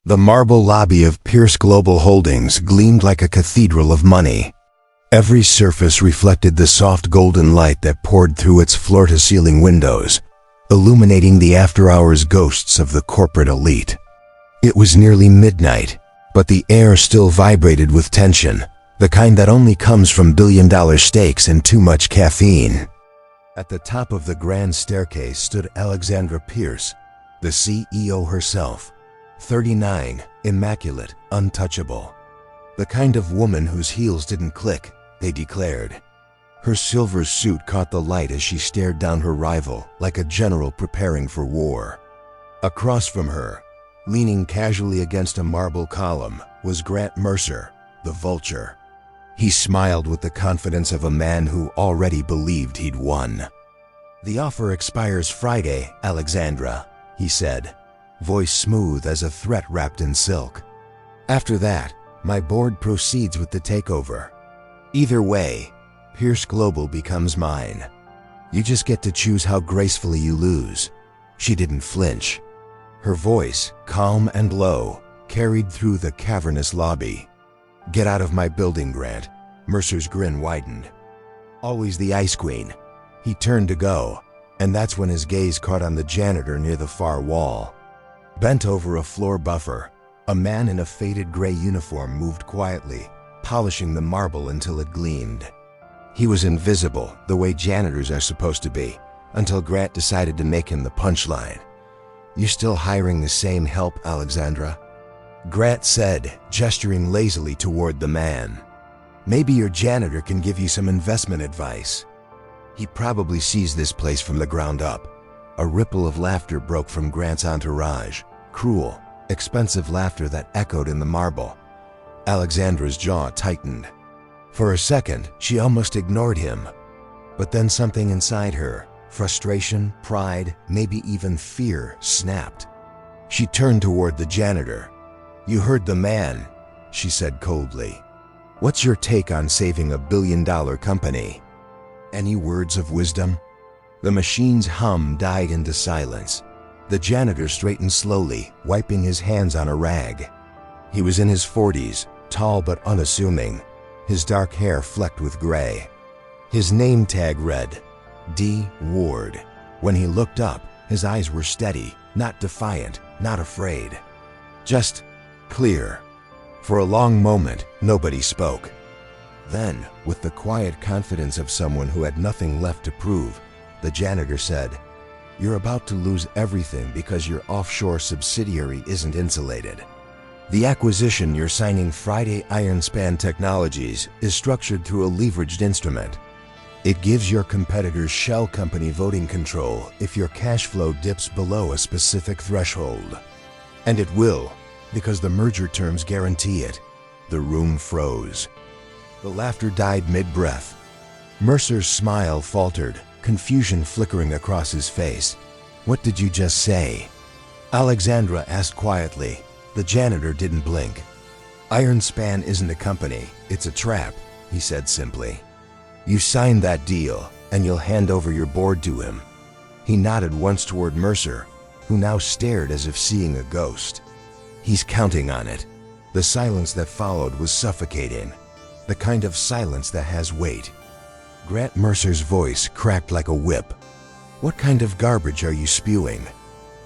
The marble lobby of Pierce Global Holdings gleamed like a cathedral of money. Every surface reflected the soft golden light that poured through its floor-to-ceiling windows, illuminating the after-hours ghosts of the corporate elite. It was nearly midnight, but the air still vibrated with tension, the kind that only comes from billion-dollar steaks and too much caffeine. At the top of the grand staircase stood Alexandra Pierce, the CEO herself, 39, immaculate, untouchable. The kind of woman whose heels didn't click, they declared. Her silver suit caught the light as she stared down her rival like a general preparing for war. Across from her, leaning casually against a marble column, was Grant Mercer, the vulture. He smiled with the confidence of a man who already believed he'd won. "The offer expires Friday, Alexandra," he said, voice smooth as a threat wrapped in silk. "After that, my board proceeds with the takeover. Either way, Pierce Global becomes mine. You just get to choose how gracefully you lose." She didn't flinch. Her voice, calm and low, carried through the cavernous lobby. "Get out of my building, Grant." Mercer's grin widened. "Always the Ice Queen." He turned to go, and that's when his gaze caught on the janitor near the far wall. Bent over a floor buffer, a man in a faded gray uniform moved quietly, polishing the marble until it gleamed. He was invisible, the way janitors are supposed to be, until Grant decided to make him the punchline. "You still hiring the same help, Alexandra?" Grant said, gesturing lazily toward the man. "Maybe your janitor can give you some investment advice. He probably sees this place from the ground up." A ripple of laughter broke from Grant's entourage, cruel, expensive laughter that echoed in the marble. Alexandra's jaw tightened. For a second, she almost ignored him. But then something inside her, frustration, pride, maybe even fear, snapped. She turned toward the janitor. "You heard the man," she said coldly. "What's your take on saving a billion-dollar company? Any words of wisdom?" The machine's hum died into silence. The janitor straightened slowly, wiping his hands on a rag. He was in his 40s, tall but unassuming, his dark hair flecked with gray. His name tag read, D. Ward. When he looked up, his eyes were steady, not defiant, not afraid. Just clear. For a long moment, nobody spoke. Then, with the quiet confidence of someone who had nothing left to prove, the janitor said, "You're about to lose everything because your offshore subsidiary isn't insulated. The acquisition you're signing Friday Ironspan Technologies is structured through a leveraged instrument. It gives your competitor's shell company voting control if your cash flow dips below a specific threshold. And it will, because the merger terms guarantee it." The room froze. The laughter died mid-breath. Mercer's smile faltered, confusion flickering across his face. "What did you just say?" Alexandra asked quietly. The janitor didn't blink. "Ironspan isn't a company, it's a trap," he said simply. "You signed that deal, and you'll hand over your board to him." He nodded once toward Mercer, who now stared as if seeing a ghost. "He's counting on it." The silence that followed was suffocating, the kind of silence that has weight. Grant Mercer's voice cracked like a whip. "What kind of garbage are you spewing?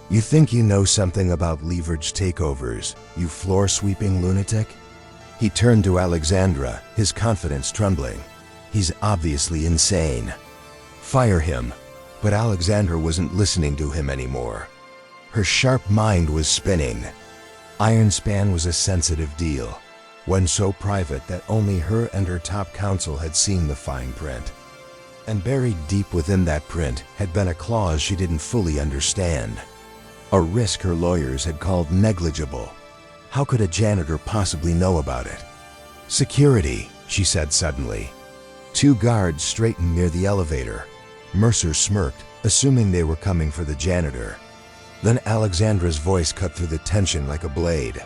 You think you know something about leverage takeovers, you floor-sweeping lunatic?" He turned to Alexandra, his confidence trembling. "He's obviously insane. Fire him." But Alexandra wasn't listening to him anymore. Her sharp mind was spinning. Ironspan was a sensitive deal, one so private that only her and her top counsel had seen the fine print. And buried deep within that print had been a clause she didn't fully understand. A risk her lawyers had called negligible. How could a janitor possibly know about it? "Security," she said suddenly. Two guards straightened near the elevator. Mercer smirked, assuming they were coming for the janitor. Then Alexandra's voice cut through the tension like a blade.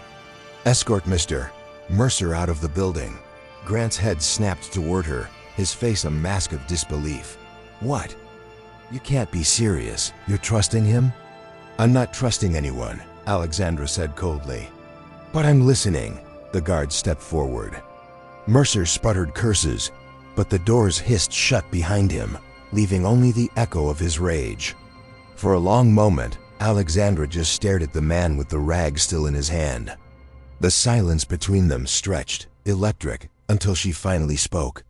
"Escort Mr. Mercer out of the building." Grant's head snapped toward her, his face a mask of disbelief. "What? You can't be serious. You're trusting him?" "I'm not trusting anyone," Alexandra said coldly. "But I'm listening." The guard stepped forward. Mercer sputtered curses, but the doors hissed shut behind him, leaving only the echo of his rage. For a long moment, Alexandra just stared at the man with the rag still in his hand. The silence between them stretched, electric, until she finally spoke.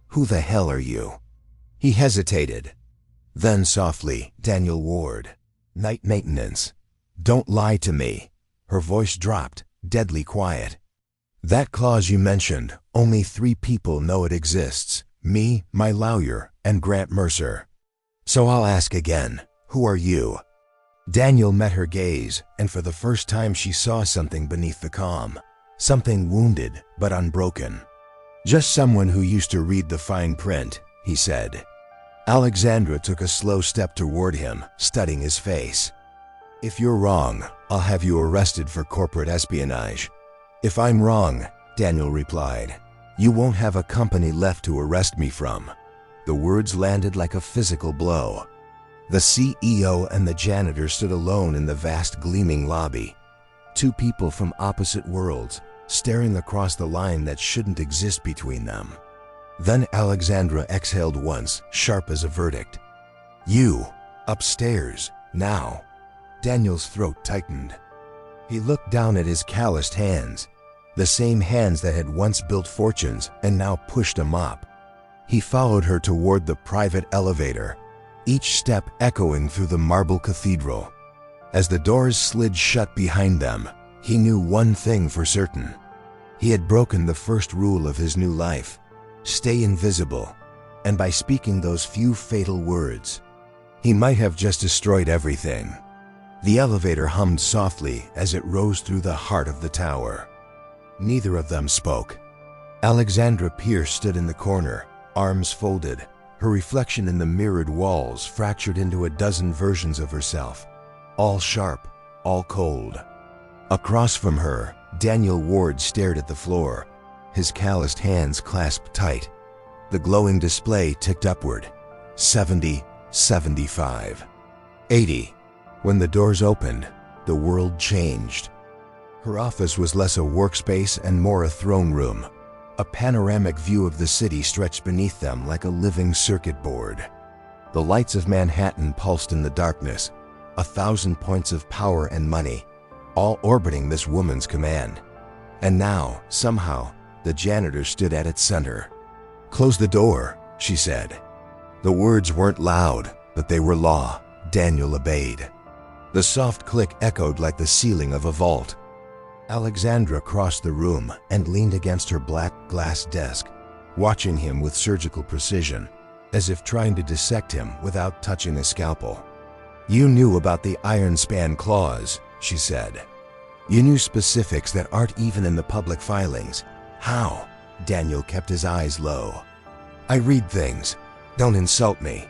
"Who the hell are you?" He hesitated. Then softly, "Daniel Ward. Night maintenance. Don't lie to me." Her voice dropped, deadly quiet. "That clause you mentioned, only 3 people know it exists. Me, my lawyer, and Grant Mercer. So I'll ask again, who are you?" Daniel met her gaze, and for the first time she saw something beneath the calm. Something wounded, but unbroken. "Just someone who used to read the fine print," he said. Alexandra took a slow step toward him, studying his face. "If you're wrong, I'll have you arrested for corporate espionage." "If I'm wrong," Daniel replied, "you won't have a company left to arrest me from." The words landed like a physical blow. The CEO and the janitor stood alone in the vast gleaming lobby. 2 people from opposite worlds, staring across the line that shouldn't exist between them. Then Alexandra exhaled once, sharp as a verdict. "You, upstairs, now." Daniel's throat tightened. He looked down at his calloused hands, the same hands that had once built fortunes and now pushed a mop. He followed her toward the private elevator, each step echoing through the marble cathedral. As the doors slid shut behind them, he knew one thing for certain. He had broken the first rule of his new life: stay invisible. And by speaking those few fatal words, he might have just destroyed everything. The elevator hummed softly as it rose through the heart of the tower. Neither of them spoke. Alexandra Pierce stood in the corner, arms folded, her reflection in the mirrored walls fractured into a dozen versions of herself, all sharp, all cold. Across from her, Daniel Ward stared at the floor, his calloused hands clasped tight. The glowing display ticked upward. 70, 75, 80. When the doors opened, the world changed. Her office was less a workspace and more a throne room. A panoramic view of the city stretched beneath them like a living circuit board. The lights of Manhattan pulsed in the darkness, 1,000 points of power and money, all orbiting this woman's command. And now, somehow, the janitor stood at its center. "Close the door," she said. The words weren't loud, but they were law. Daniel obeyed. The soft click echoed like the ceiling of a vault. Alexandra crossed the room and leaned against her black glass desk, watching him with surgical precision, as if trying to dissect him without touching a scalpel. "You knew about the iron span clause," she said. "You knew specifics that aren't even in the public filings. How?" Daniel kept his eyes low. "I read things. Don't insult me."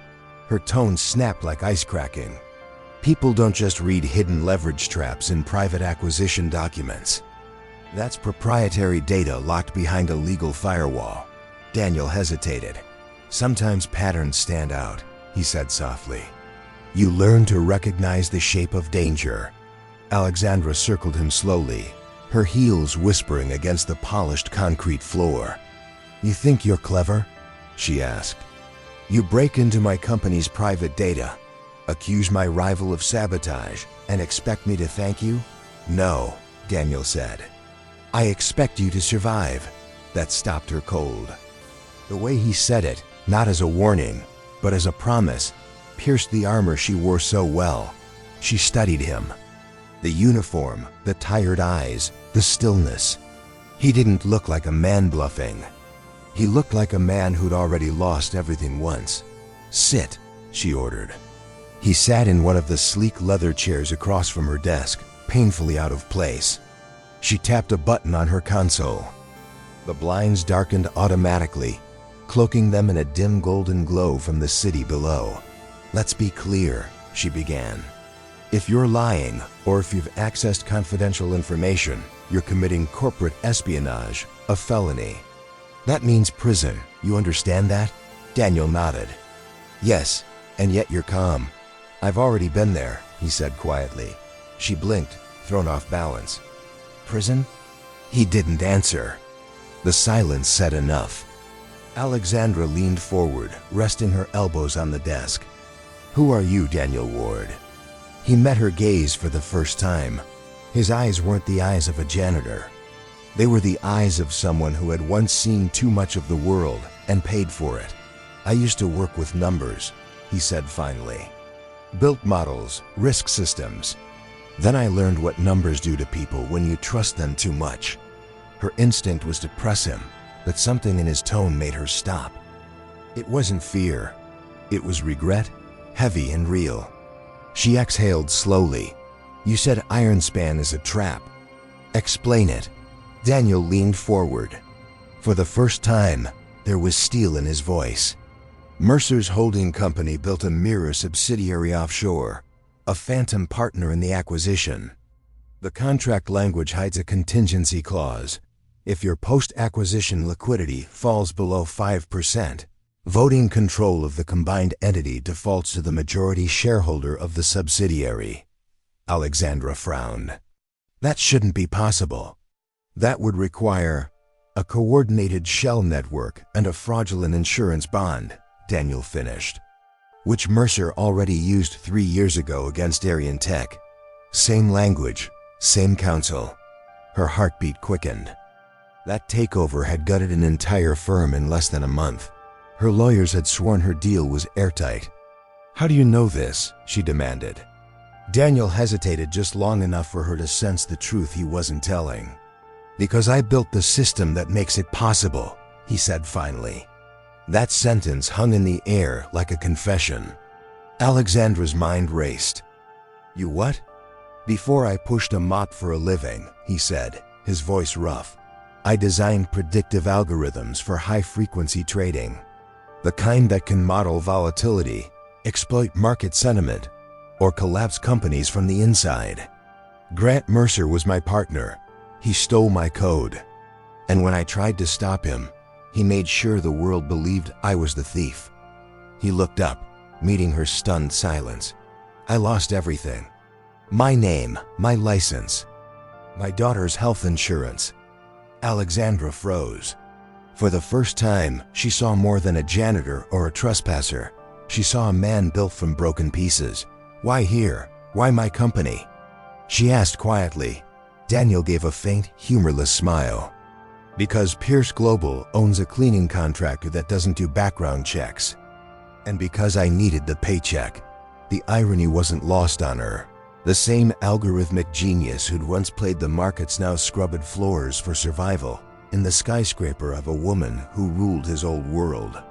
Her tone snapped like ice cracking. "People don't just read hidden leverage traps in private acquisition documents. That's proprietary data locked behind a legal firewall." Daniel hesitated. "Sometimes patterns stand out," he said softly. "You learn to recognize the shape of danger." Alexandra circled him slowly, her heels whispering against the polished concrete floor. "You think you're clever?" she asked. "You break into my company's private data, accuse my rival of sabotage, and expect me to thank you?" "No," Daniel said. "I expect you to survive." That stopped her cold. The way he said it, not as a warning, but as a promise, pierced the armor she wore so well. She studied him. The uniform, the tired eyes, the stillness. He didn't look like a man bluffing. He looked like a man who'd already lost everything once. "Sit," she ordered. He sat in one of the sleek leather chairs across from her desk, painfully out of place. She tapped a button on her console. The blinds darkened automatically, cloaking them in a dim golden glow from the city below. "Let's be clear," she began. "If you're lying, or if you've accessed confidential information, you're committing corporate espionage, a felony. That means prison. You understand that?" Daniel nodded. "Yes, and yet you're calm." "I've already been there," he said quietly. She blinked, thrown off balance. "Prison? He didn't answer. The silence said enough. Alexandra leaned forward, resting her elbows on the desk. "Who are you, Daniel Ward?" He met her gaze for the first time. His eyes weren't the eyes of a janitor. They were the eyes of someone who had once seen too much of the world and paid for it. "I used to work with numbers," he said finally. "Built models, risk systems. Then I learned what numbers do to people when you trust them too much." Her instinct was to press him, but something in his tone made her stop. It wasn't fear. It was regret, heavy and real. She exhaled slowly. "You said Ironspan is a trap. Explain it." Daniel leaned forward. For the first time, there was steel in his voice. "Mercer's holding company built a mirror subsidiary offshore, a phantom partner in the acquisition. The contract language hides a contingency clause. If your post-acquisition liquidity falls below 5%, voting control of the combined entity defaults to the majority shareholder of the subsidiary." Alexandra frowned. "That shouldn't be possible. That would require a coordinated shell network and a fraudulent insurance bond," Daniel finished, "which Mercer already used 3 years ago against Arian Tech. Same language, same counsel." Her heartbeat quickened. That takeover had gutted an entire firm in less than a month. Her lawyers had sworn her deal was airtight. "How do you know this?" she demanded. Daniel hesitated just long enough for her to sense the truth he wasn't telling. "Because I built the system that makes it possible," he said finally. That sentence hung in the air like a confession. Alexandra's mind raced. "You what?" "Before I pushed a mop for a living," he said, his voice rough, "I designed predictive algorithms for high-frequency trading. The kind that can model volatility, exploit market sentiment, or collapse companies from the inside. Grant Mercer was my partner. He stole my code. And when I tried to stop him, he made sure the world believed I was the thief." He looked up, meeting her stunned silence. "I lost everything. My name, my license, my daughter's health insurance." Alexandra froze. For the first time, she saw more than a janitor or a trespasser. She saw a man built from broken pieces. "Why here? Why my company?" she asked quietly. Daniel gave a faint, humorless smile. "Because Pierce Global owns a cleaning contractor that doesn't do background checks. And because I needed the paycheck." The irony wasn't lost on her. The same algorithmic genius who'd once played the markets now scrubbed floors for survival in the skyscraper of a woman who ruled his old world.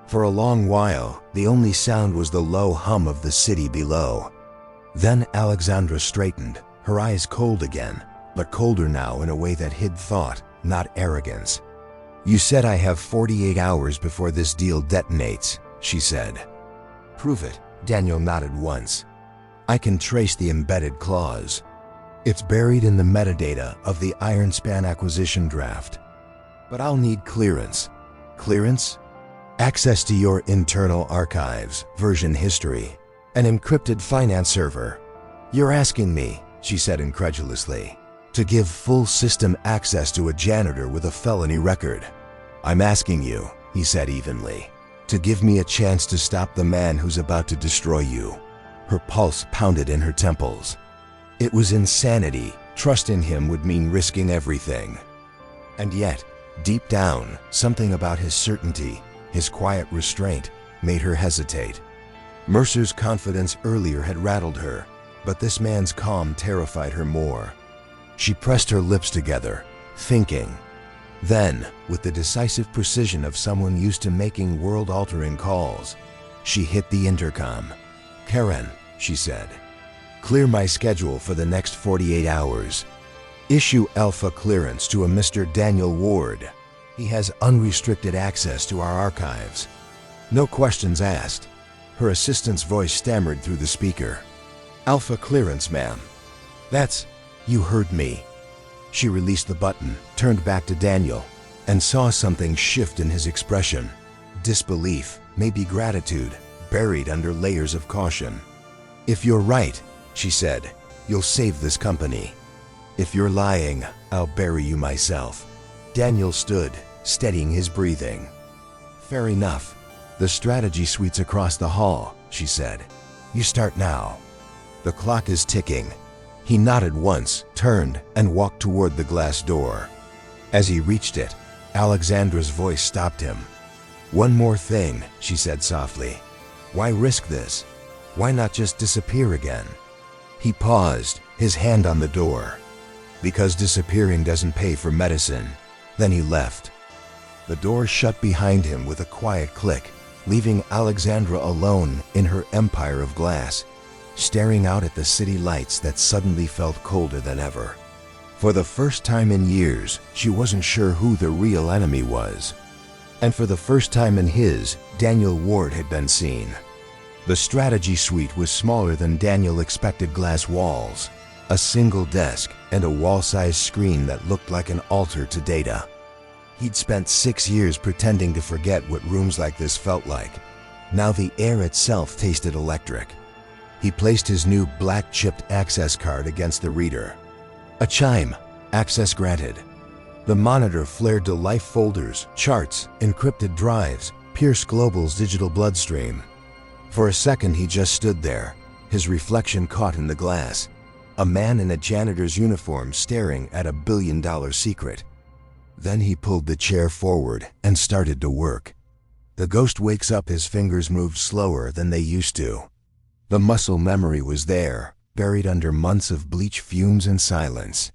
For a long while, the only sound was the low hum of the city below. Then Alexandra straightened, her eyes cold again, but colder now in a way that hid thought, not arrogance. "You said I have 48 hours before this deal detonates," she said. "Prove it." Daniel nodded once. "I can trace the embedded clause. It's buried in the metadata of the Ironspan acquisition draft. But I'll need clearance." "Clearance?" "Access to your internal archives, version history, an encrypted finance server." "You're asking me," she said incredulously, "to give full system access to a janitor with a felony record." "I'm asking you," he said evenly, "to give me a chance to stop the man who's about to destroy you." Her pulse pounded in her temples. It was insanity. Trust in him would mean risking everything. And yet, deep down, something about his certainty, his quiet restraint, made her hesitate. Mercer's confidence earlier had rattled her, but this man's calm terrified her more. She pressed her lips together, thinking. Then, with the decisive precision of someone used to making world-altering calls, she hit the intercom. "Karen," she said, "clear my schedule for the next 48 hours. Issue alpha clearance to a Mr. Daniel Ward. He has unrestricted access to our archives. No questions asked." Her assistant's voice stammered through the speaker. "Alpha clearance, ma'am." You heard me." She released the button, turned back to Daniel, and saw something shift in his expression. Disbelief, maybe gratitude, buried under layers of caution. "If you're right," she said, "you'll save this company. If you're lying, I'll bury you myself. Daniel stood, steadying his breathing. Fair enough. The strategy suite's across the hall, she said. You start now. The clock is ticking. He nodded once, turned, and walked toward the glass door. As he reached it, Alexandra's voice stopped him. One more thing, she said softly. Why risk this? Why not just disappear again? He paused, his hand on the door. Because disappearing doesn't pay for medicine. Then he left. The door shut behind him with a quiet click, leaving Alexandra alone in her empire of glass, staring out at the city lights that suddenly felt colder than ever. For the first time in years, she wasn't sure who the real enemy was. And for the first time in his, Daniel Ward had been seen. The strategy suite was smaller than Daniel expected. Glass walls, a single desk, and a wall-sized screen that looked like an altar to data. He'd spent 6 years pretending to forget what rooms like this felt like. Now the air itself tasted electric. He placed his new black-chipped access card against the reader. A chime. Access granted. The monitor flared to life folders, charts, encrypted drives, Pierce Global's digital bloodstream. For a second he just stood there, his reflection caught in the glass. A man in a janitor's uniform staring at a billion-dollar secret. Then he pulled the chair forward and started to work. The ghost wakes up. His fingers moved slower than they used to. The muscle memory was there, buried under months of bleach fumes and silence.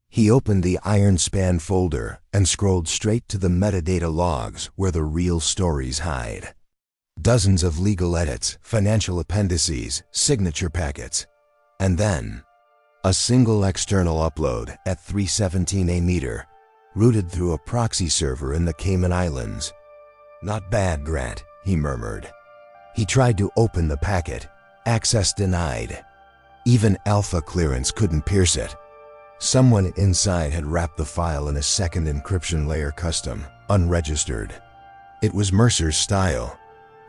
He opened the iron span folder and scrolled straight to the metadata logs where the real stories hide. Dozens of legal edits, financial appendices, signature packets. And then, a single external upload at 317 a meter, routed through a proxy server in the Cayman Islands. Not bad, Grant, he murmured. He tried to open the packet. Access denied. Even alpha clearance couldn't pierce it. Someone inside had wrapped the file in a second encryption layer, custom, unregistered. It was Mercer's style.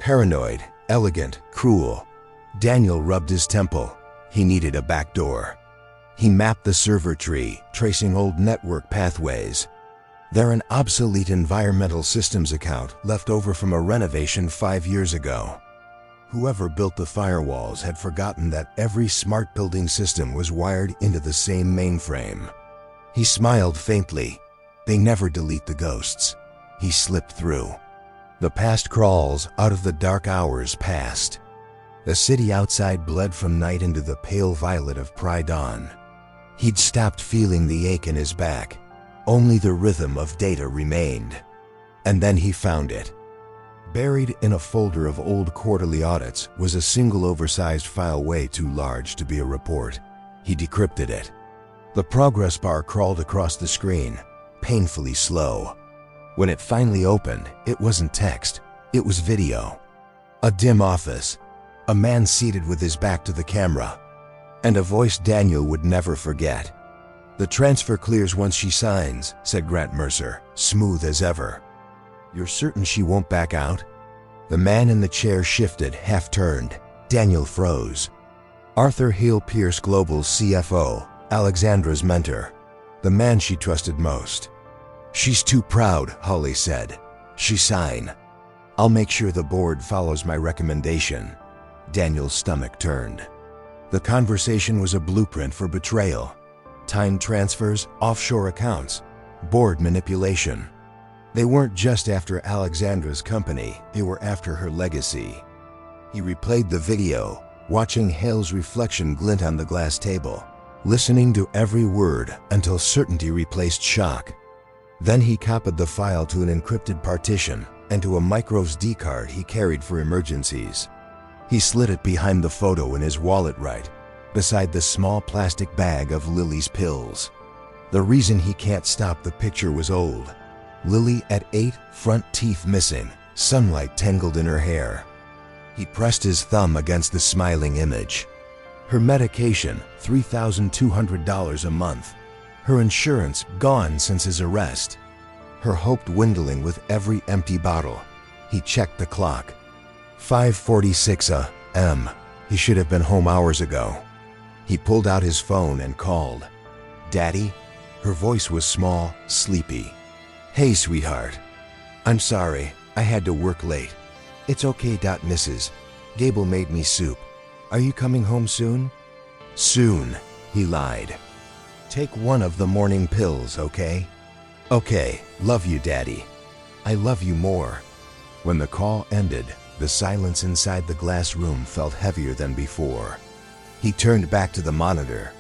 Paranoid, elegant, cruel. Daniel rubbed his temple. He needed a backdoor. He mapped the server tree, tracing old network pathways. They're an obsolete environmental systems account left over from a renovation 5 years ago. Whoever built the firewalls had forgotten that every smart building system was wired into the same mainframe. He smiled faintly. They never delete the ghosts. He slipped through. The past crawls out of the dark hours past. The city outside bled from night into the pale violet of pre-dawn. He'd stopped feeling the ache in his back. Only the rhythm of data remained. And then he found it. Buried in a folder of old quarterly audits was a single oversized file way too large to be a report. He decrypted it. The progress bar crawled across the screen, painfully slow. When it finally opened, it wasn't text, it was video. A dim office, a man seated with his back to the camera, and a voice Daniel would never forget. "The transfer clears once she signs," said Grant Mercer, smooth as ever. "You're certain she won't back out?" The man in the chair shifted, half-turned. Daniel froze. Arthur Hill, Pierce Global's CFO, Alexandra's mentor, the man she trusted most. "She's too proud," Holly said. "She sign. I'll make sure the board follows my recommendation." Daniel's stomach turned. The conversation was a blueprint for betrayal. Time transfers, offshore accounts, board manipulation. They weren't just after Alexandra's company, they were after her legacy. He replayed the video, watching Hale's reflection glint on the glass table, listening to every word until certainty replaced shock. Then he copied the file to an encrypted partition and to a microSD card he carried for emergencies. He slid it behind the photo in his wallet right beside the small plastic bag of Lily's pills. The reason he can't stop the picture was old. Lily at 8, front teeth missing, sunlight tangled in her hair. He pressed his thumb against the smiling image. Her medication, $3,200 a month. Her insurance gone since his arrest. Her hope dwindling with every empty bottle. He checked the clock. 5:46 a.m. He should have been home hours ago. He pulled out his phone and called. "Daddy?" Her voice was small, sleepy. "Hey, sweetheart. I'm sorry, I had to work late. It's okay, Mrs. Gable made me soup. Are you coming home soon?" "Soon," he lied. "Take one of the morning pills, okay?" "Okay, love you, Daddy." "I love you more." When the call ended, the silence inside the glass room felt heavier than before. He turned back to the monitor.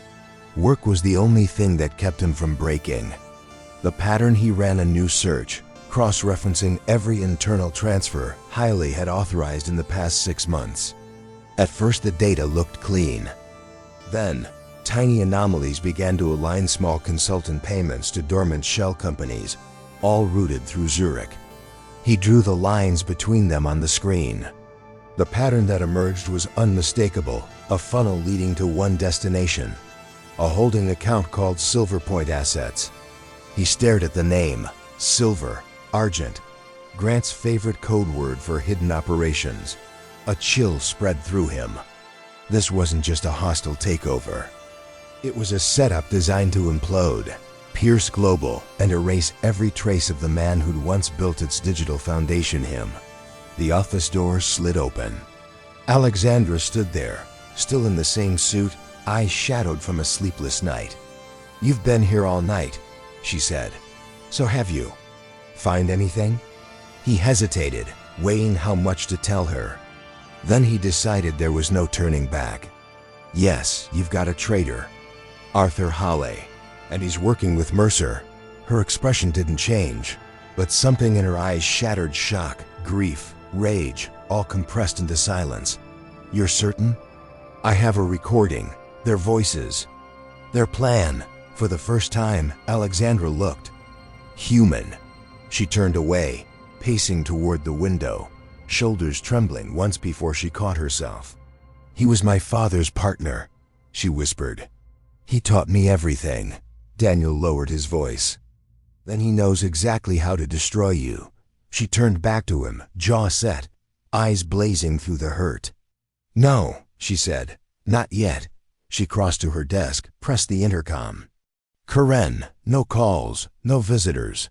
Work was the only thing that kept him from breaking. The pattern he ran a new search, cross-referencing every internal transfer Hiley had authorized in the past 6 months. At first the data looked clean. Then, tiny anomalies began to align small consultant payments to dormant shell companies, all routed through Zurich. He drew the lines between them on the screen. The pattern that emerged was unmistakable, a funnel leading to one destination, a holding account called Silver Point Assets. He stared at the name, Silver, Argent, Grant's favorite code word for hidden operations. A chill spread through him. This wasn't just a hostile takeover. It was a setup designed to implode, pierce global, and erase every trace of the man who'd once built its digital foundation him. The office door slid open. Alexandra stood there, still in the same suit, eyes shadowed from a sleepless night. "You've been here all night," she said. "So have you. Find anything?" He hesitated, weighing how much to tell her. Then he decided there was no turning back. "Yes, you've got a traitor, Arthur Hawley, and he's working with Mercer." Her expression didn't change, but something in her eyes shattered shock, grief, rage, all compressed into silence. "You're certain?" "I have a recording, their voices, their plan." For the first time, Alexandra looked human. She turned away, pacing toward the window, shoulders trembling once before she caught herself. "He was my father's partner," she whispered. "He taught me everything." Daniel lowered his voice. "Then he knows exactly how to destroy you." She turned back to him, jaw set, eyes blazing through the hurt. "No," she said. "Not yet." She crossed to her desk, pressed the intercom. "Karen, no calls, no visitors.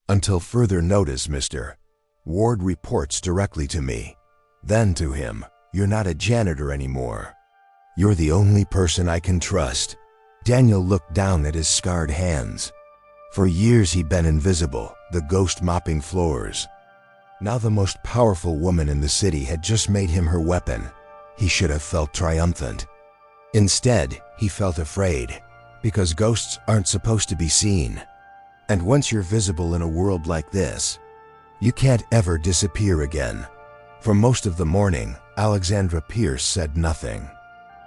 Until further notice, mister. Ward reports directly to me. Then to him. You're not a janitor anymore. You're the only person I can trust." Daniel looked down at his scarred hands. For years he'd been invisible, the ghost mopping floors. Now the most powerful woman in the city had just made him her weapon. He should have felt triumphant. Instead, he felt afraid, because ghosts aren't supposed to be seen. And once you're visible in a world like this, you can't ever disappear again. For most of the morning, Alexandra Pierce said nothing.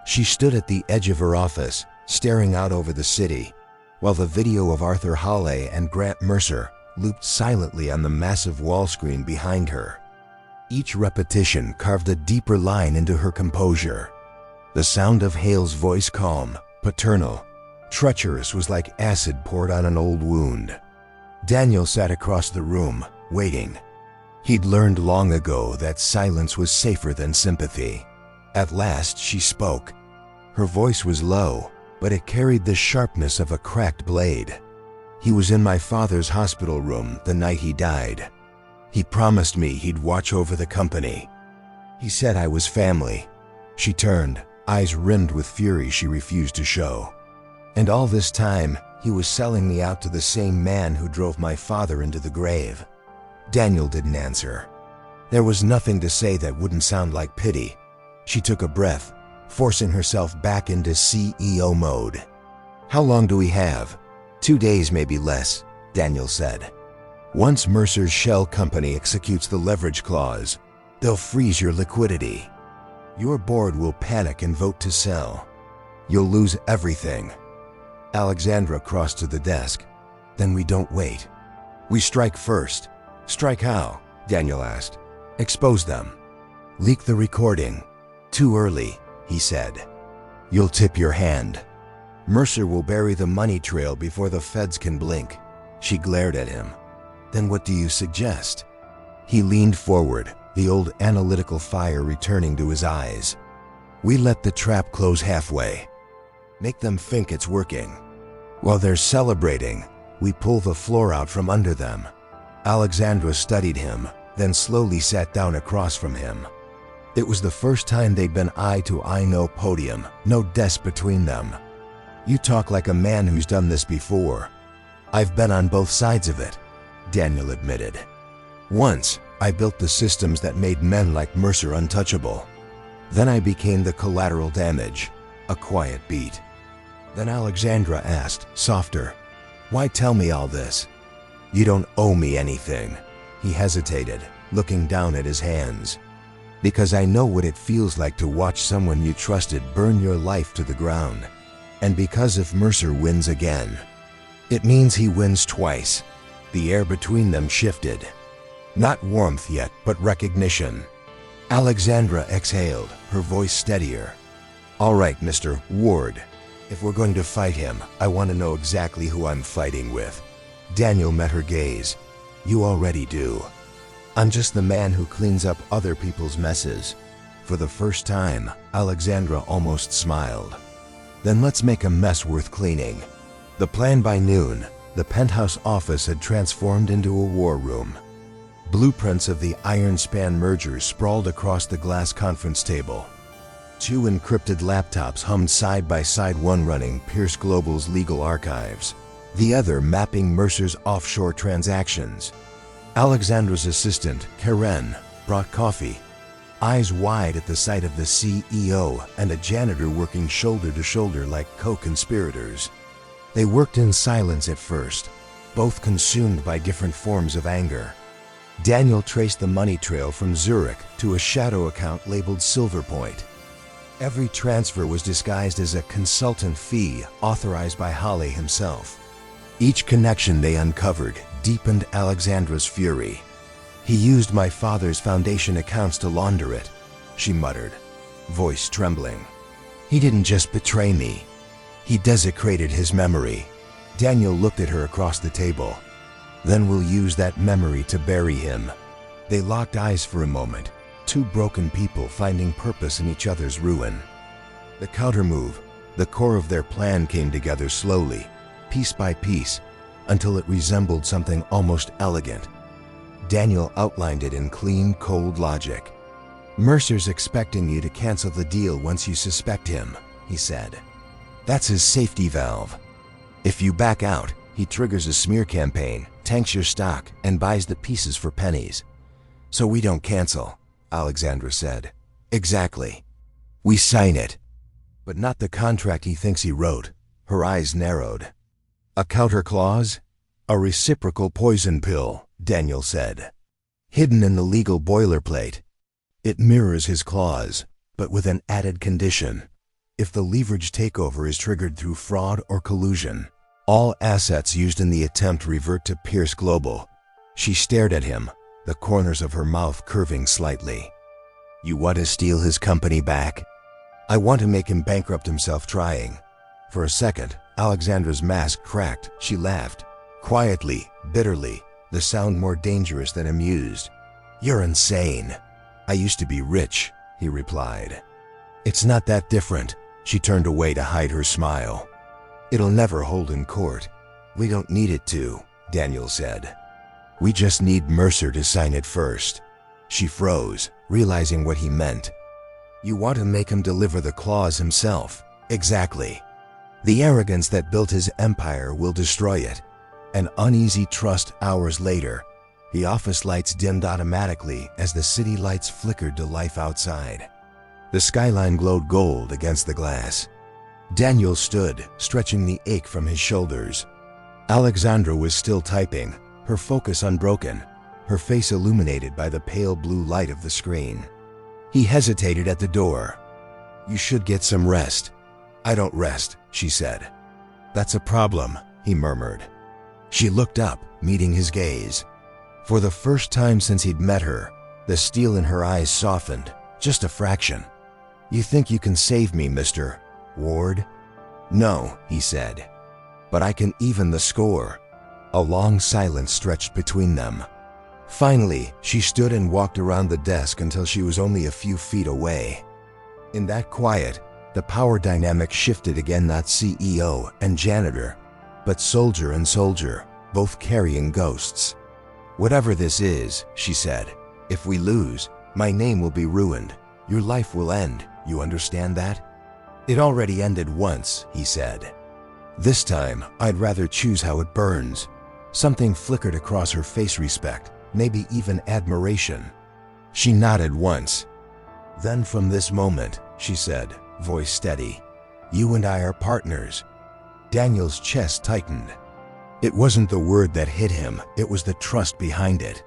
She stood at the edge of her office, staring out over the city, while the video of Arthur Hawley and Grant Mercer looped silently on the massive wall screen behind her. Each repetition carved a deeper line into her composure. The sound of Hale's voice, calm, paternal, treacherous, was like acid poured on an old wound. Daniel sat across the room, waiting. He'd learned long ago that silence was safer than sympathy. At last she spoke. Her voice was low, but it carried the sharpness of a cracked blade. "He was in my father's hospital room the night he died. He promised me he'd watch over the company. He said I was family." She turned, eyes rimmed with fury she refused to show. "And all this time, he was selling me out to the same man who drove my father into the grave." Daniel didn't answer. There was nothing to say that wouldn't sound like pity. She took a breath, forcing herself back into CEO mode. "How long do we have?" 2 days, maybe less," Daniel said. "Once Mercer's shell company executes the leverage clause, they'll freeze your liquidity. Your board will panic and vote to sell. You'll lose everything." Alexandra crossed to the desk. "Then we don't wait. We strike first." "Strike how?" Daniel asked. "Expose them. Leak the recording." "Too early," he said. "You'll tip your hand. Mercer will bury the money trail before the feds can blink." She glared at him. "Then what do you suggest?" He leaned forward, the old analytical fire returning to his eyes. "We let the trap close halfway. Make them think it's working. While they're celebrating, we pull the floor out from under them. Alexandra studied him, then slowly sat down across from him. It was the first time they'd been eye to eye, no podium, no desk between them. You talk like a man who's done this before. I've been on both sides of it, Daniel admitted. Once, I built the systems that made men like Mercer untouchable. Then I became the collateral damage, a quiet beat. Then Alexandra asked, softer, why tell me all this? You don't owe me anything. He hesitated, looking down at his hands. Because I know what it feels like to watch someone you trusted burn your life to the ground. And because if Mercer wins again, it means he wins twice. The air between them shifted. Not warmth yet, but recognition. Alexandra exhaled, her voice steadier. All right, Mr. Ward. If we're going to fight him, I want to know exactly who I'm fighting with. Daniel met her gaze. You already do. I'm just the man who cleans up other people's messes. For the first time, Alexandra almost smiled. Then let's make a mess worth cleaning. The plan by noon, the penthouse office had transformed into a war room. Blueprints of the Iron Span merger sprawled across the glass conference table. 2 encrypted laptops hummed side by side, one running Pierce Global's legal archives, the other mapping Mercer's offshore transactions. Alexandra's assistant, Karen, brought coffee, eyes wide at the sight of the CEO and a janitor working shoulder to shoulder like co-conspirators. They worked in silence at first, both consumed by different forms of anger. Daniel traced the money trail from Zurich to a shadow account labeled Silver Point. Every transfer was disguised as a consultant fee authorized by Holly himself. Each connection they uncovered deepened Alexandra's fury. He used my father's foundation accounts to launder it, she muttered, voice trembling. He didn't just betray me. He desecrated his memory. Daniel looked at her across the table. Then we'll use that memory to bury him. They locked eyes for a moment, 2 broken people finding purpose in each other's ruin. The countermove, the core of their plan, came together slowly, piece by piece, until it resembled something almost elegant. Daniel outlined it in clean, cold logic. Mercer's expecting you to cancel the deal once you suspect him, he said. That's his safety valve. If you back out, he triggers a smear campaign, tanks your stock, and buys the pieces for pennies. So we don't cancel, Alexandra said. Exactly. We sign it. But not the contract he thinks he wrote. Her eyes narrowed. A counter clause? A reciprocal poison pill, Daniel said. Hidden in the legal boilerplate. It mirrors his clause, but with an added condition. If the leverage takeover is triggered through fraud or collusion, all assets used in the attempt revert to Pierce Global. She stared at him, the corners of her mouth curving slightly. You want to steal his company back? I want to make him bankrupt himself trying. For a second, Alexandra's mask cracked. She laughed, quietly, bitterly, the sound more dangerous than amused. You're insane. I used to be rich, he replied. It's not that different. She turned away to hide her smile. It'll never hold in court. We don't need it to, Daniel said. We just need Mercer to sign it first. She froze, realizing what he meant. You want to make him deliver the clause himself. Exactly. The arrogance that built his empire will destroy it. An uneasy trust hours later. The office lights dimmed automatically as the city lights flickered to life outside. The skyline glowed gold against the glass. Daniel stood, stretching the ache from his shoulders. Alexandra was still typing, her focus unbroken, her face illuminated by the pale blue light of the screen. He hesitated at the door. You should get some rest. I don't rest, she said. That's a problem, he murmured. She looked up, meeting his gaze. For the first time since he'd met her, the steel in her eyes softened, just a fraction. You think you can save me, Mr. Ward? No, he said. But I can even the score. A long silence stretched between them. Finally, she stood and walked around the desk until she was only a few feet away. In that quiet, the power dynamic shifted again, not CEO and janitor, but soldier and soldier, both carrying ghosts. "Whatever this is," she said, "if we lose, my name will be ruined. Your life will end, you understand that?" "It already ended once," he said. "This time, I'd rather choose how it burns." Something flickered across her face, respect, maybe even admiration. She nodded once. "Then from this moment," she said, voice steady, "you and I are partners." Daniel's chest tightened. It wasn't the word that hit him, it was the trust behind it.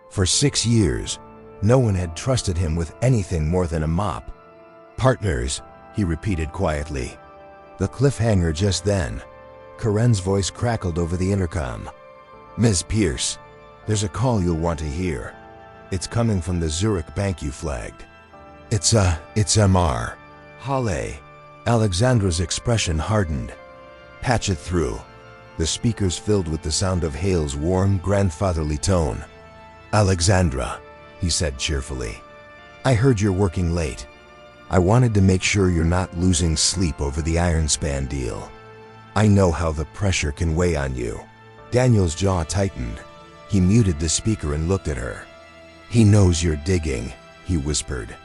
For 6 years, no one had trusted him with anything more than a mop. "Partners," he repeated quietly. The cliffhanger just then. Corinne's voice crackled over the intercom. "Ms. Pierce, there's a call you'll want to hear. It's coming from the Zurich bank you flagged." It's Mr. Halle." Alexandra's expression hardened. "Patch it through." The speakers filled with the sound of Hale's warm, grandfatherly tone. "Alexandra," he said cheerfully, "I heard you're working late. I wanted to make sure you're not losing sleep over the Ironspan deal. I know how the pressure can weigh on you." Daniel's jaw tightened. He muted the speaker and looked at her. "He knows you're digging," he whispered.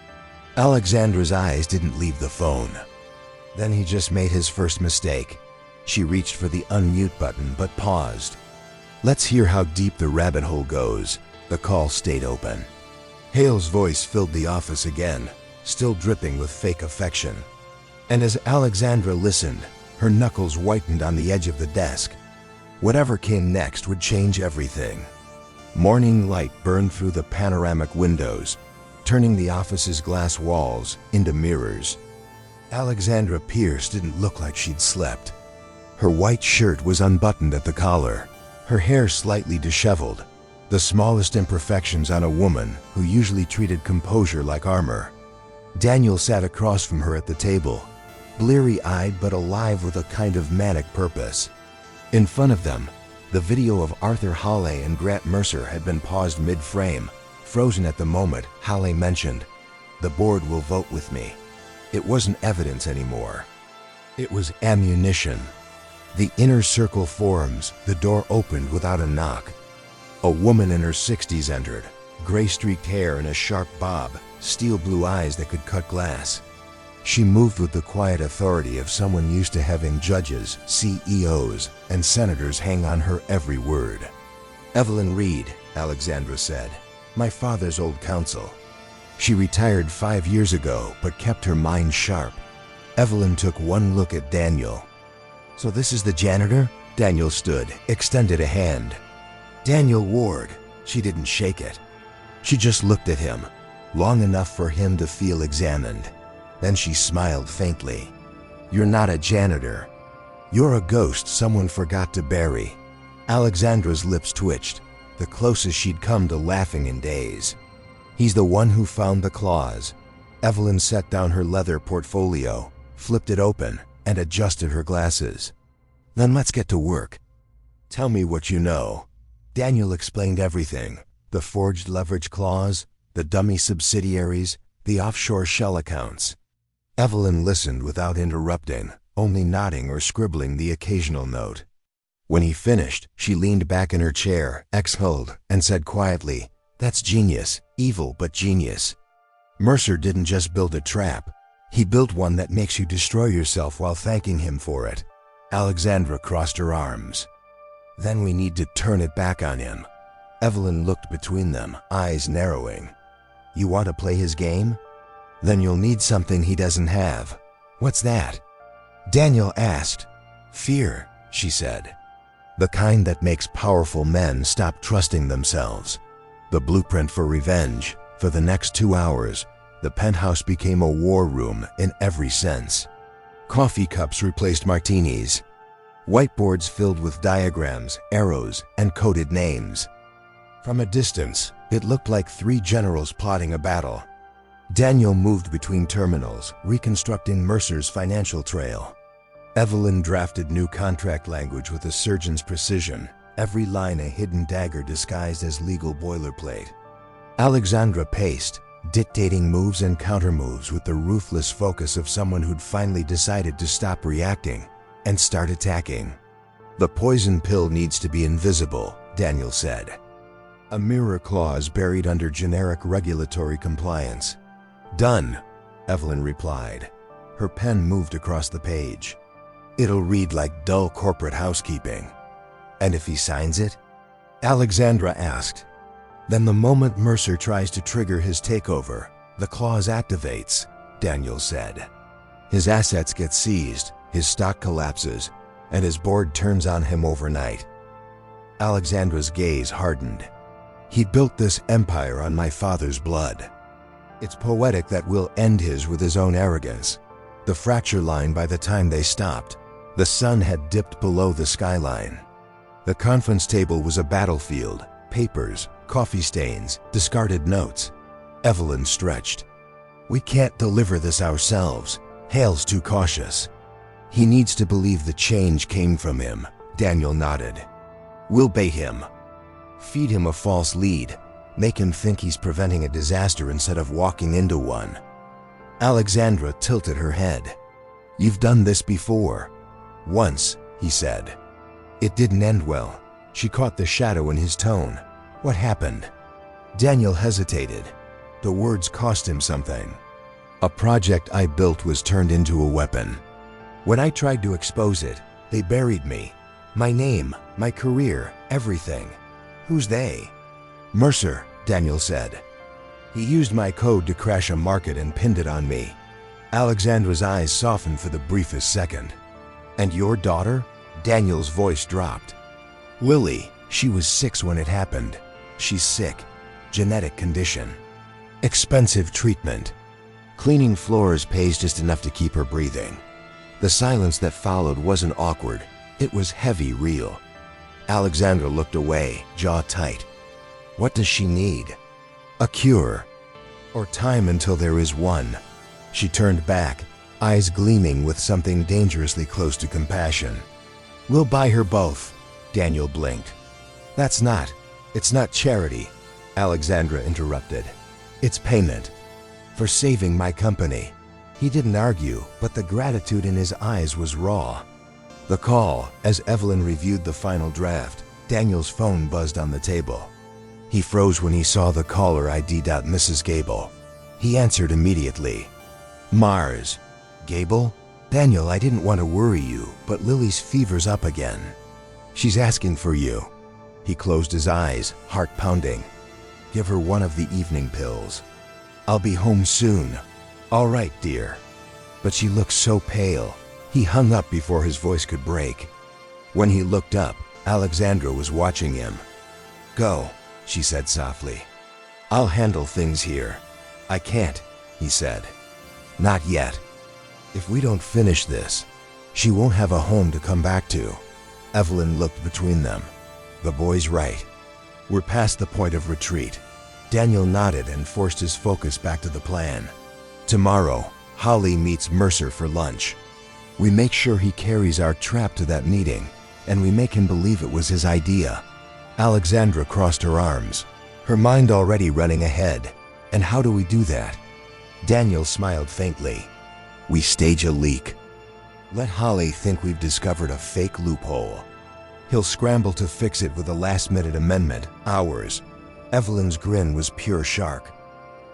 Alexandra's eyes didn't leave the phone. Then he just made his first mistake. She reached for the unmute button but paused. "Let's hear how deep the rabbit hole goes." The call stayed open. Hale's voice filled the office again, still dripping with fake affection. And as Alexandra listened, her knuckles whitened on the edge of the desk. Whatever came next would change everything. Morning light burned through the panoramic windows, turning the office's glass walls into mirrors. Alexandra Pierce didn't look like she'd slept. Her white shirt was unbuttoned at the collar, her hair slightly disheveled, the smallest imperfections on a woman who usually treated composure like armor. Daniel sat across from her at the table, bleary-eyed but alive with a kind of manic purpose. In front of them, the video of Arthur Halle and Grant Mercer had been paused mid-frame, frozen at the moment Halle mentioned, "The board will vote with me." It wasn't evidence anymore. It was ammunition. The inner circle forms, the door opened without a knock. A woman in her 60s entered, gray-streaked hair and a sharp bob, steel blue eyes that could cut glass. She moved with the quiet authority of someone used to having judges, CEOs, and senators hang on her every word. "Evelyn Reed," Alexandra said, "my father's old counsel. She retired 5 years ago, but kept her mind sharp." Evelyn took one look at Daniel. "So this is the janitor?" Daniel stood, extended a hand. "Daniel Ward." She didn't shake it. She just looked at him, long enough for him to feel examined. Then she smiled faintly. "You're not a janitor. You're a ghost someone forgot to bury." Alexandra's lips twitched, the closest she'd come to laughing in days. "He's the one who found the claws." Evelyn set down her leather portfolio, flipped it open, and adjusted her glasses. "Then let's get to work. Tell me what you know." Daniel explained everything: the forged leverage clause, the dummy subsidiaries, the offshore shell accounts. Evelyn listened without interrupting, only nodding or scribbling the occasional note. When he finished, she leaned back in her chair, exhaled, and said quietly, "That's genius, evil but genius. Mercer didn't just build a trap. He built one that makes you destroy yourself while thanking him for it." Alexandra crossed her arms. "Then we need to turn it back on him." Evelyn looked between them, eyes narrowing. "You want to play his game? Then you'll need something he doesn't have." "What's that?" Daniel asked. "Fear," she said. "The kind that makes powerful men stop trusting themselves." The blueprint for revenge. For the next 2 hours, the penthouse became a war room in every sense. Coffee cups replaced martinis. Whiteboards filled with diagrams, arrows, and coded names. From a distance, it looked like 3 generals plotting a battle. Daniel moved between terminals, reconstructing Mercer's financial trail. Evelyn drafted new contract language with a surgeon's precision, every line a hidden dagger disguised as legal boilerplate. Alexandra paced, dictating moves and countermoves with the ruthless focus of someone who'd finally decided to stop reacting and start attacking. The poison pill needs to be invisible, Daniel said. A mirror clause buried under generic regulatory compliance. Done, Evelyn replied. Her pen moved across the page. It'll read like dull corporate housekeeping. And if he signs it? Alexandra asked. Then the moment Mercer tries to trigger his takeover, the clause activates, Daniel said. His assets get seized, his stock collapses, and his board turns on him overnight. Alexandra's gaze hardened. He built this empire on my father's blood. It's poetic that we'll end his with his own arrogance. The fracture line by the time they stopped, the sun had dipped below the skyline. The conference table was a battlefield, papers, coffee stains, discarded notes. Evelyn stretched. We can't deliver this ourselves. Hale's too cautious. He needs to believe the change came from him, Daniel nodded. We'll bait him. Feed him a false lead. Make him think he's preventing a disaster instead of walking into one. Alexandra tilted her head. You've done this before. Once, he said. It didn't end well. She caught the shadow in his tone. What happened? Daniel hesitated. The words cost him something. A project I built was turned into a weapon. When I tried to expose it, they buried me. My name, my career, everything. Who's they? Mercer, Daniel said. He used my code to crash a market and pinned it on me. Alexandra's eyes softened for the briefest second. And your daughter? Daniel's voice dropped. Lily, she was 6 when it happened. She's sick. Genetic condition. Expensive treatment. Cleaning floors pays just enough to keep her breathing. The silence that followed wasn't awkward. It was heavy real. Alexandra looked away, jaw tight. What does she need? A cure. Or time until there is one. She turned back, eyes gleaming with something dangerously close to compassion. We'll buy her both, Daniel blinked. It's not charity, Alexandra interrupted. It's payment. For saving my company. He didn't argue, but the gratitude in his eyes was raw. The call, as Evelyn reviewed the final draft, Daniel's phone buzzed on the table. He froze when he saw the caller ID. Mrs. Gable. He answered immediately. Mars. Gable? Daniel, I didn't want to worry you, but Lily's fever's up again. She's asking for you. He closed his eyes, heart pounding. Give her one of the evening pills. I'll be home soon. All right, dear. But she looked so pale. He hung up before his voice could break. When he looked up, Alexandra was watching him. Go, she said softly. I'll handle things here. I can't, he said. Not yet. If we don't finish this, she won't have a home to come back to. Evelyn looked between them. The boy's right. We're past the point of retreat. Daniel nodded and forced his focus back to the plan. Tomorrow, Holly meets Mercer for lunch. We make sure he carries our trap to that meeting, and we make him believe it was his idea. Alexandra crossed her arms, her mind already running ahead. And how do we do that? Daniel smiled faintly. We stage a leak. Let Holly think we've discovered a fake loophole. He'll scramble to fix it with a last-minute amendment, ours. Evelyn's grin was pure shark.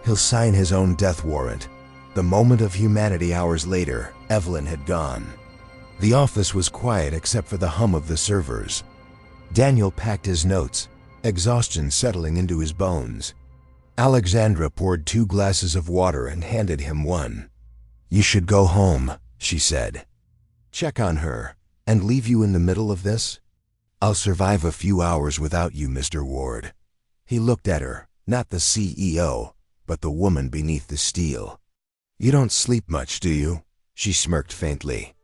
He'll sign his own death warrant. The moment of humanity hours later, Evelyn had gone. The office was quiet except for the hum of the servers. Daniel packed his notes, exhaustion settling into his bones. Alexandra poured 2 glasses of water and handed him one. You should go home, she said. Check on her, and leave you in the middle of this? I'll survive a few hours without you, Mr. Ward. He looked at her, not the CEO, but the woman beneath the steel. You don't sleep much, do you? She smirked faintly.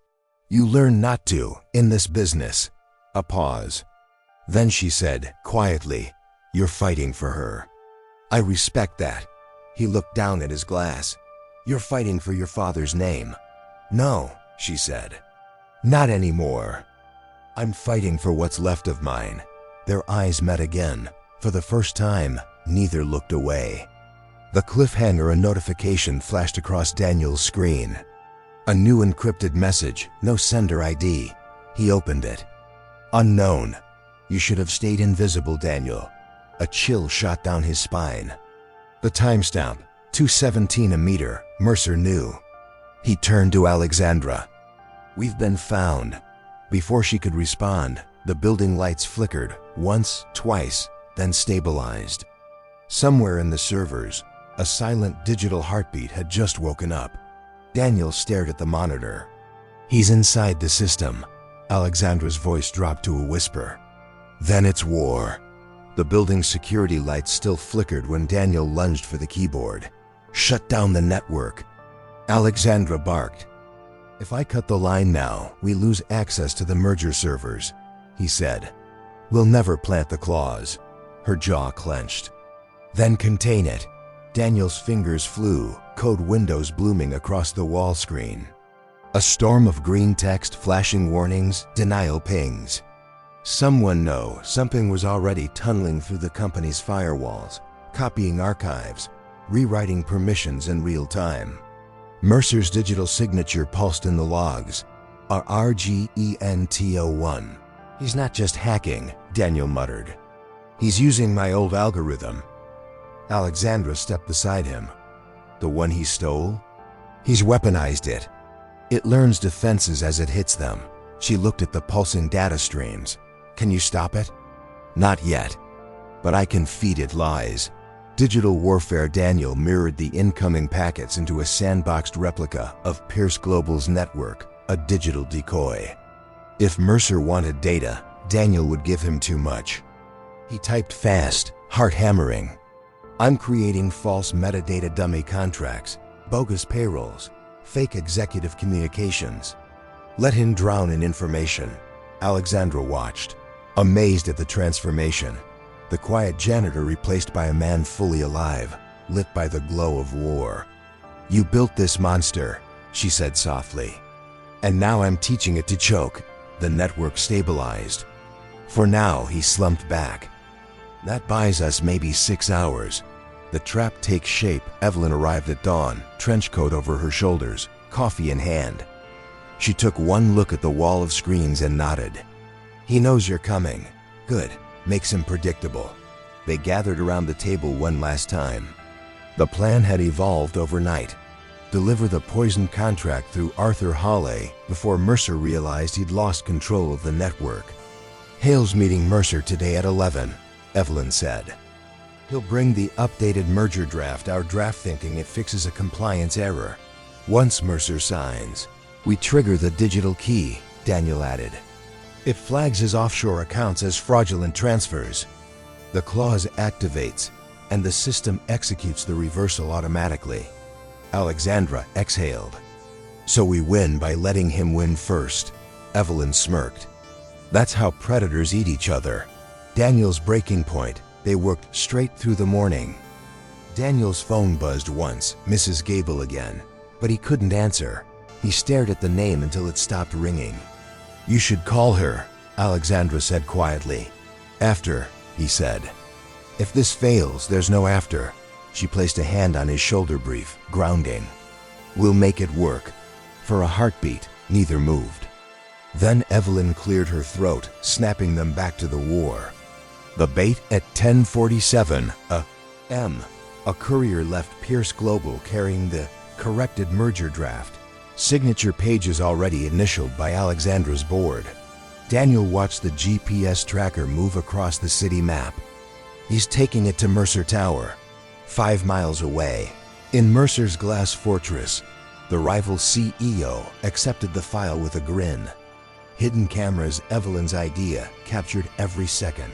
You learn not to, in this business. A pause. Then she said, quietly, You're fighting for her. I respect that. He looked down at his glass. You're fighting for your father's name. No, she said. Not anymore. I'm fighting for what's left of mine. Their eyes met again. For the first time, neither looked away. The cliffhanger, a notification flashed across Daniel's screen. A new encrypted message, no sender ID. He opened it. Unknown. You should have stayed invisible, Daniel. A chill shot down his spine. The timestamp, 2:17 a meter, Mercer knew. He turned to Alexandra. We've been found. Before she could respond, the building lights flickered, once, twice, then stabilized. Somewhere in the servers, a silent digital heartbeat had just woken up. Daniel stared at the monitor. He's inside the system. Alexandra's voice dropped to a whisper. Then it's war. The building's security lights still flickered when Daniel lunged for the keyboard. Shut down the network. Alexandra barked. If I cut the line now, we lose access to the merger servers, he said. We'll never plant the claws. Her jaw clenched. Then contain it. Daniel's fingers flew, code windows blooming across the wall screen. A storm of green text, flashing warnings, denial pings. Someone know something was already tunneling through the company's firewalls, copying archives, rewriting permissions in real time. Mercer's digital signature pulsed in the logs. A RGENTO1. He's not just hacking, Daniel muttered. He's using my old algorithm. Alexandra stepped beside him. The one he stole? He's weaponized it. It learns defenses as it hits them. She looked at the pulsing data streams. Can you stop it? Not yet. But I can feed it lies. Digital warfare. Daniel mirrored the incoming packets into a sandboxed replica of Pierce Global's network, a digital decoy. If Mercer wanted data, Daniel would give him too much. He typed fast, heart hammering. I'm creating false metadata dummy contracts, bogus payrolls, fake executive communications. Let him drown in information. Alexandra watched, amazed at the transformation. The quiet janitor replaced by a man fully alive, lit by the glow of war. You built this monster, she said softly. And now I'm teaching it to choke. The network stabilized. For now, he slumped back. That buys us maybe 6 hours. The trap takes shape. Evelyn arrived at dawn, trench coat over her shoulders, coffee in hand. She took one look at the wall of screens and nodded. He knows you're coming. Good. Makes him predictable. They gathered around the table one last time. The plan had evolved overnight. Deliver the poisoned contract through Arthur Hawley before Mercer realized he'd lost control of the network. Hale's meeting Mercer today at 11, Evelyn said. He'll bring the updated merger draft, our draft thinking it fixes a compliance error. Once Mercer signs, we trigger the digital key, Daniel added. It flags his offshore accounts as fraudulent transfers. The clause activates, and the system executes the reversal automatically. Alexandra exhaled. So we win by letting him win first, Evelyn smirked. That's how predators eat each other. Daniel's breaking point, they worked straight through the morning. Daniel's phone buzzed once, Mrs. Gable again, but he couldn't answer. He stared at the name until it stopped ringing. You should call her, Alexandra said quietly. After, he said. If this fails, there's no after. She placed a hand on his shoulder brief, grounding. We'll make it work. For a heartbeat, neither moved. Then Evelyn cleared her throat, snapping them back to the war. The bait at 10:47 a.m. A courier left Pierce Global carrying the corrected merger draft. Signature pages already initialed by Alexandra's board. Daniel watched the GPS tracker move across the city map. He's taking it to Mercer Tower, 5 miles away. In Mercer's glass fortress, the rival CEO accepted the file with a grin. Hidden cameras, Evelyn's idea, captured every second.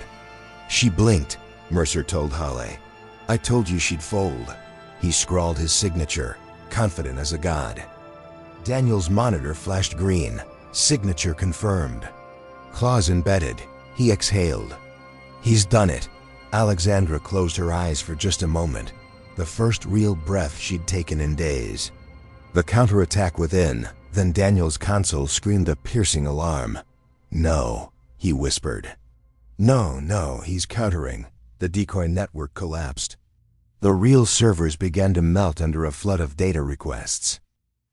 She blinked, Mercer told Hawley. I told you she'd fold. He scrawled his signature, confident as a god. Daniel's monitor flashed green. Signature confirmed. Clause embedded. He exhaled. He's done it. Alexandra closed her eyes for just a moment, the first real breath she'd taken in days. The counterattack within, then Daniel's console screamed a piercing alarm. No, he whispered. No, he's countering. The decoy network collapsed. The real servers began to melt under a flood of data requests.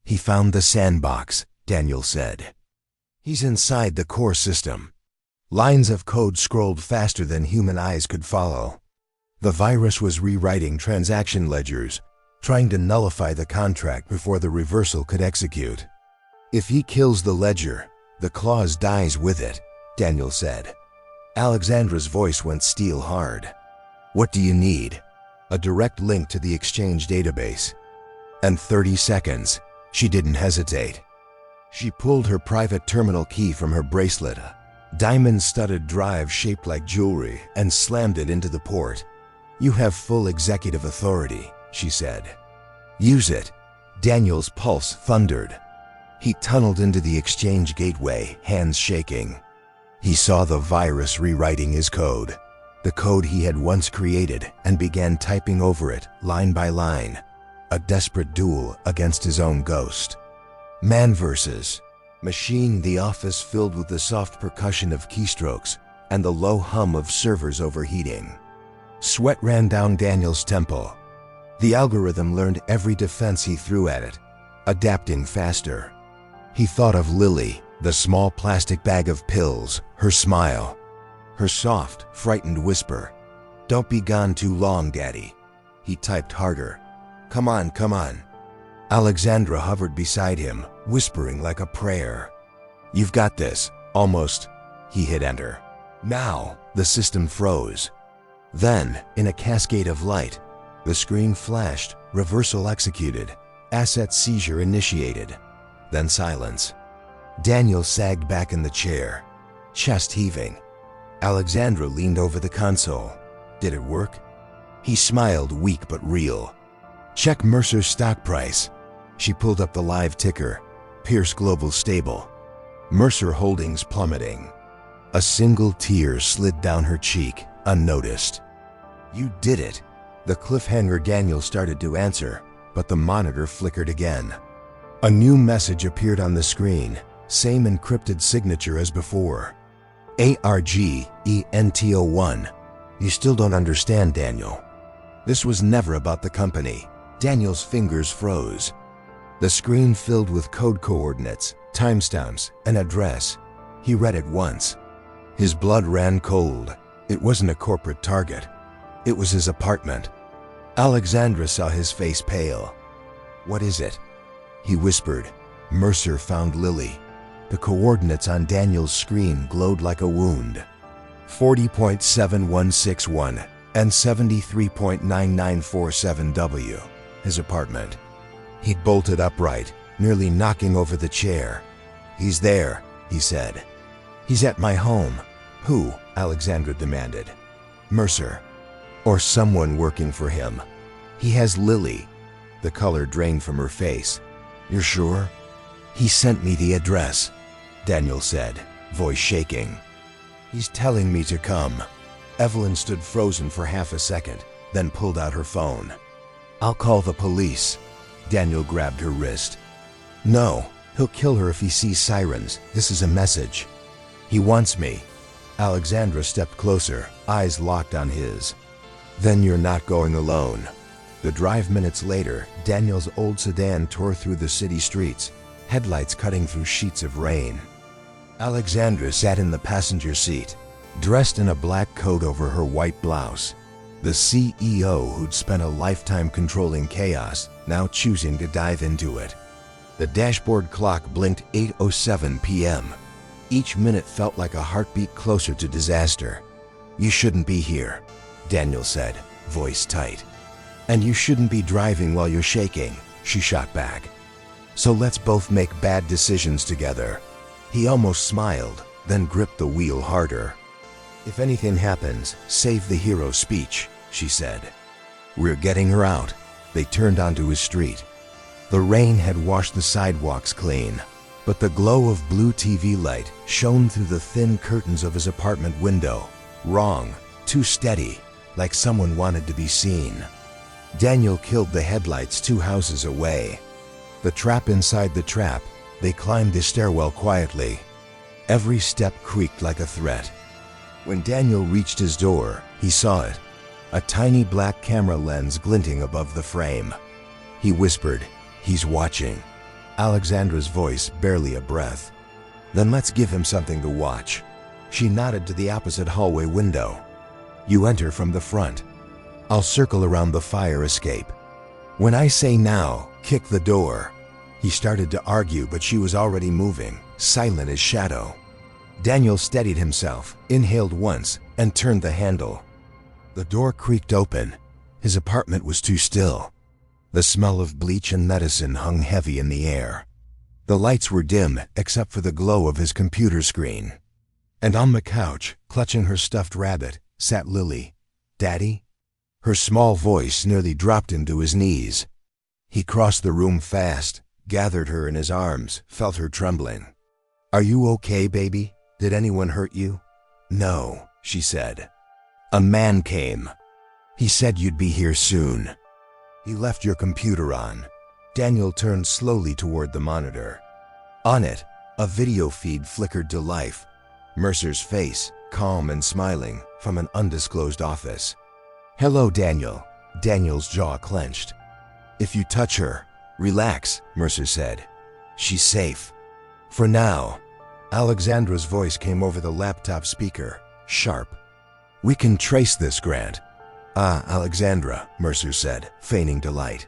He found the sandbox, Daniel said. He's inside the core system. Lines of code scrolled faster than human eyes could follow. The virus was rewriting transaction ledgers, trying to nullify the contract before the reversal could execute. "If he kills the ledger, the clause dies with it," Daniel said. Alexandra's voice went steel hard. "What do you need?" "A direct link to the exchange database." "And 30 seconds." She didn't hesitate. She pulled her private terminal key from her bracelet, a diamond-studded drive shaped like jewelry, and slammed it into the port. "You have full executive authority," she said. "Use it." Daniel's pulse thundered. He tunneled into the exchange gateway, hands shaking. He saw the virus rewriting his code, the code he had once created, and began typing over it, line by line, a desperate duel against his own ghost. Man versus machine, the office filled with the soft percussion of keystrokes and the low hum of servers overheating. Sweat ran down Daniel's temple. The algorithm learned every defense he threw at it, adapting faster. He thought of Lily, the small plastic bag of pills, her smile, her soft, frightened whisper. "Don't be gone too long, Daddy." He typed harder. "Come on, come on." Alexandra hovered beside him, whispering like a prayer. "You've got this." Almost. He hit enter. Now, the system froze. Then, in a cascade of light, the screen flashed, reversal executed, asset seizure initiated. Then silence. Daniel sagged back in the chair, chest heaving. Alexandra leaned over the console. Did it work? He smiled, weak but real. "Check Mercer's stock price." She pulled up the live ticker. Pierce Global stable. Mercer Holdings plummeting. A single tear slid down her cheek, unnoticed. "You did it." The cliffhanger. Daniel started to answer, but the monitor flickered again. A new message appeared on the screen, same encrypted signature as before. ARGENTO1. "You still don't understand, Daniel." This was never about the company. Daniel's fingers froze. The screen filled with code coordinates, timestamps, an address. He read it once. His blood ran cold. It wasn't a corporate target. It was his apartment. Alexandra saw his face pale. "What is it?" He whispered. "Mercer found Lily." The coordinates on Daniel's screen glowed like a wound. 40.7161 and 73.9947W. His apartment. He'd bolted upright, nearly knocking over the chair. "He's there," he said. "He's at my home." "Who?" Alexandra demanded. "Mercer. Or someone working for him. He has Lily." The color drained from her face. "You're sure?" "He sent me the address," Daniel said, voice shaking. "He's telling me to come." Evelyn stood frozen for half a second, then pulled out her phone. "I'll call the police." Daniel grabbed her wrist. "No, he'll kill her if he sees sirens. This is a message." "He wants me." Alexandra stepped closer, eyes locked on his. "Then you're not going alone." The drive. Minutes later, Daniel's old sedan tore through the city streets, headlights cutting through sheets of rain. Alexandra sat in the passenger seat, dressed in a black coat over her white blouse. The CEO who'd spent a lifetime controlling chaos, now choosing to dive into it. The dashboard clock blinked 8:07 p.m. Each minute felt like a heartbeat closer to disaster. "You shouldn't be here," Daniel said, voice tight. "And you shouldn't be driving while you're shaking," she shot back. "So let's both make bad decisions together." He almost smiled, then gripped the wheel harder. "If anything happens, save the hero speech," she said. "We're getting her out." They turned onto his street. The rain had washed the sidewalks clean, but the glow of blue TV light shone through the thin curtains of his apartment window. Wrong, too steady, like someone wanted to be seen. Daniel killed the headlights 2 houses away. The trap inside the trap, they climbed the stairwell quietly. Every step creaked like a threat. When Daniel reached his door, he saw it, a tiny black camera lens glinting above the frame. He whispered, "He's watching." Alexandra's voice barely a breath. "Then let's give him something to watch." She nodded to the opposite hallway window. You enter from the front. I'll circle around the fire escape. When I say now, kick the door. He started to argue, but she was already moving, silent as shadow. Daniel steadied himself, inhaled once, and turned the handle. The door creaked open. His apartment was too still. The smell of bleach and medicine hung heavy in the air. The lights were dim, except for the glow of his computer screen. And on the couch, clutching her stuffed rabbit, sat Lily. Daddy? Her small voice nearly dropped him to his knees. He crossed the room fast, gathered her in his arms, felt her trembling. Are you okay, baby? Did anyone hurt you? No, she said. A man came. He said you'd be here soon. He left your computer on. Daniel turned slowly toward the monitor. On it, a video feed flickered to life. Mercer's face, calm and smiling, from an undisclosed office. Hello, Daniel. Daniel's jaw clenched. If you touch her, relax, Mercer said. She's safe. For now. Alexandra's voice came over the laptop speaker, sharp. We can trace this, Grant. Ah, Alexandra, Mercer said, feigning delight.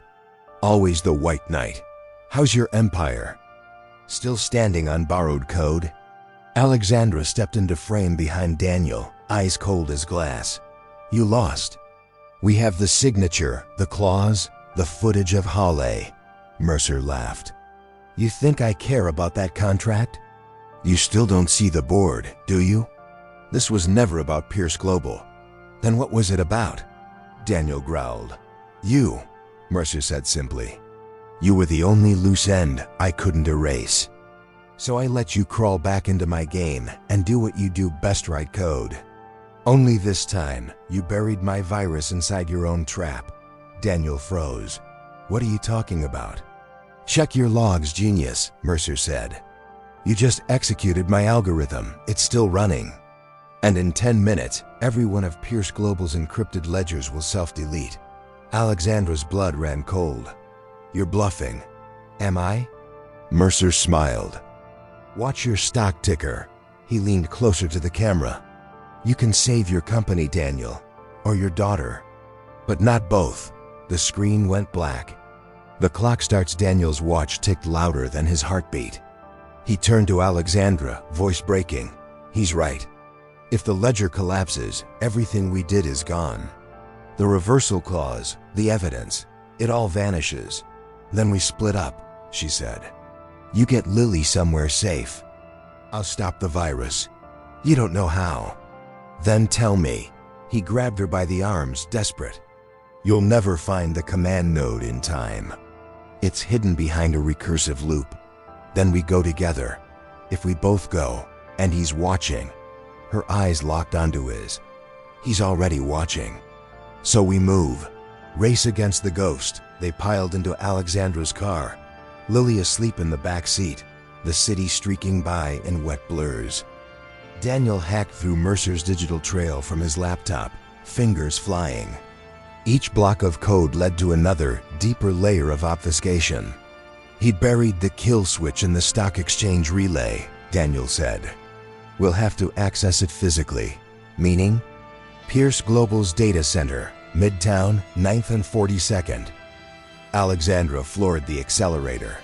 Always the white knight. How's your empire? Still standing on borrowed code? Alexandra stepped into frame behind Daniel, eyes cold as glass. You lost. We have the signature, the clause, the footage of Hale. Mercer laughed. You think I care about that contract? You still don't see the board, do you? This was never about Pierce Global. Then what was it about? Daniel growled. You, Mercer said simply. You were the only loose end I couldn't erase. So I let you crawl back into my game and do what you do best, write code. Only this time, you buried my virus inside your own trap. Daniel froze. What are you talking about? Check your logs, genius, Mercer said. You just executed my algorithm. It's still running. And in 10 minutes, every one of Pierce Global's encrypted ledgers will self-delete. Alexandra's blood ran cold. You're bluffing. Am I? Mercer smiled. Watch your stock ticker. He leaned closer to the camera. You can save your company, Daniel, or your daughter. But not both. The screen went black. The clock starts. Daniel's watch ticked louder than his heartbeat. He turned to Alexandra, voice breaking. He's right. If the ledger collapses, everything we did is gone. The reversal clause, the evidence, it all vanishes. Then we split up, she said. You get Lily somewhere safe. I'll stop the virus. You don't know how. Then tell me. He grabbed her by the arms, desperate. You'll never find the command node in time. It's hidden behind a recursive loop. Then we go together. If we both go, and he's watching. Her eyes locked onto his. He's already watching. So we move. Race against the ghost. They piled into Alexandra's car. Lily asleep in the back seat. The city streaking by in wet blurs. Daniel hacked through Mercer's digital trail from his laptop, fingers flying. Each block of code led to another, deeper layer of obfuscation. He'd buried the kill switch in the stock exchange relay, Daniel said. We'll have to access it physically. Meaning? Pierce Global's data center, Midtown, 9th and 42nd. Alexandra floored the accelerator.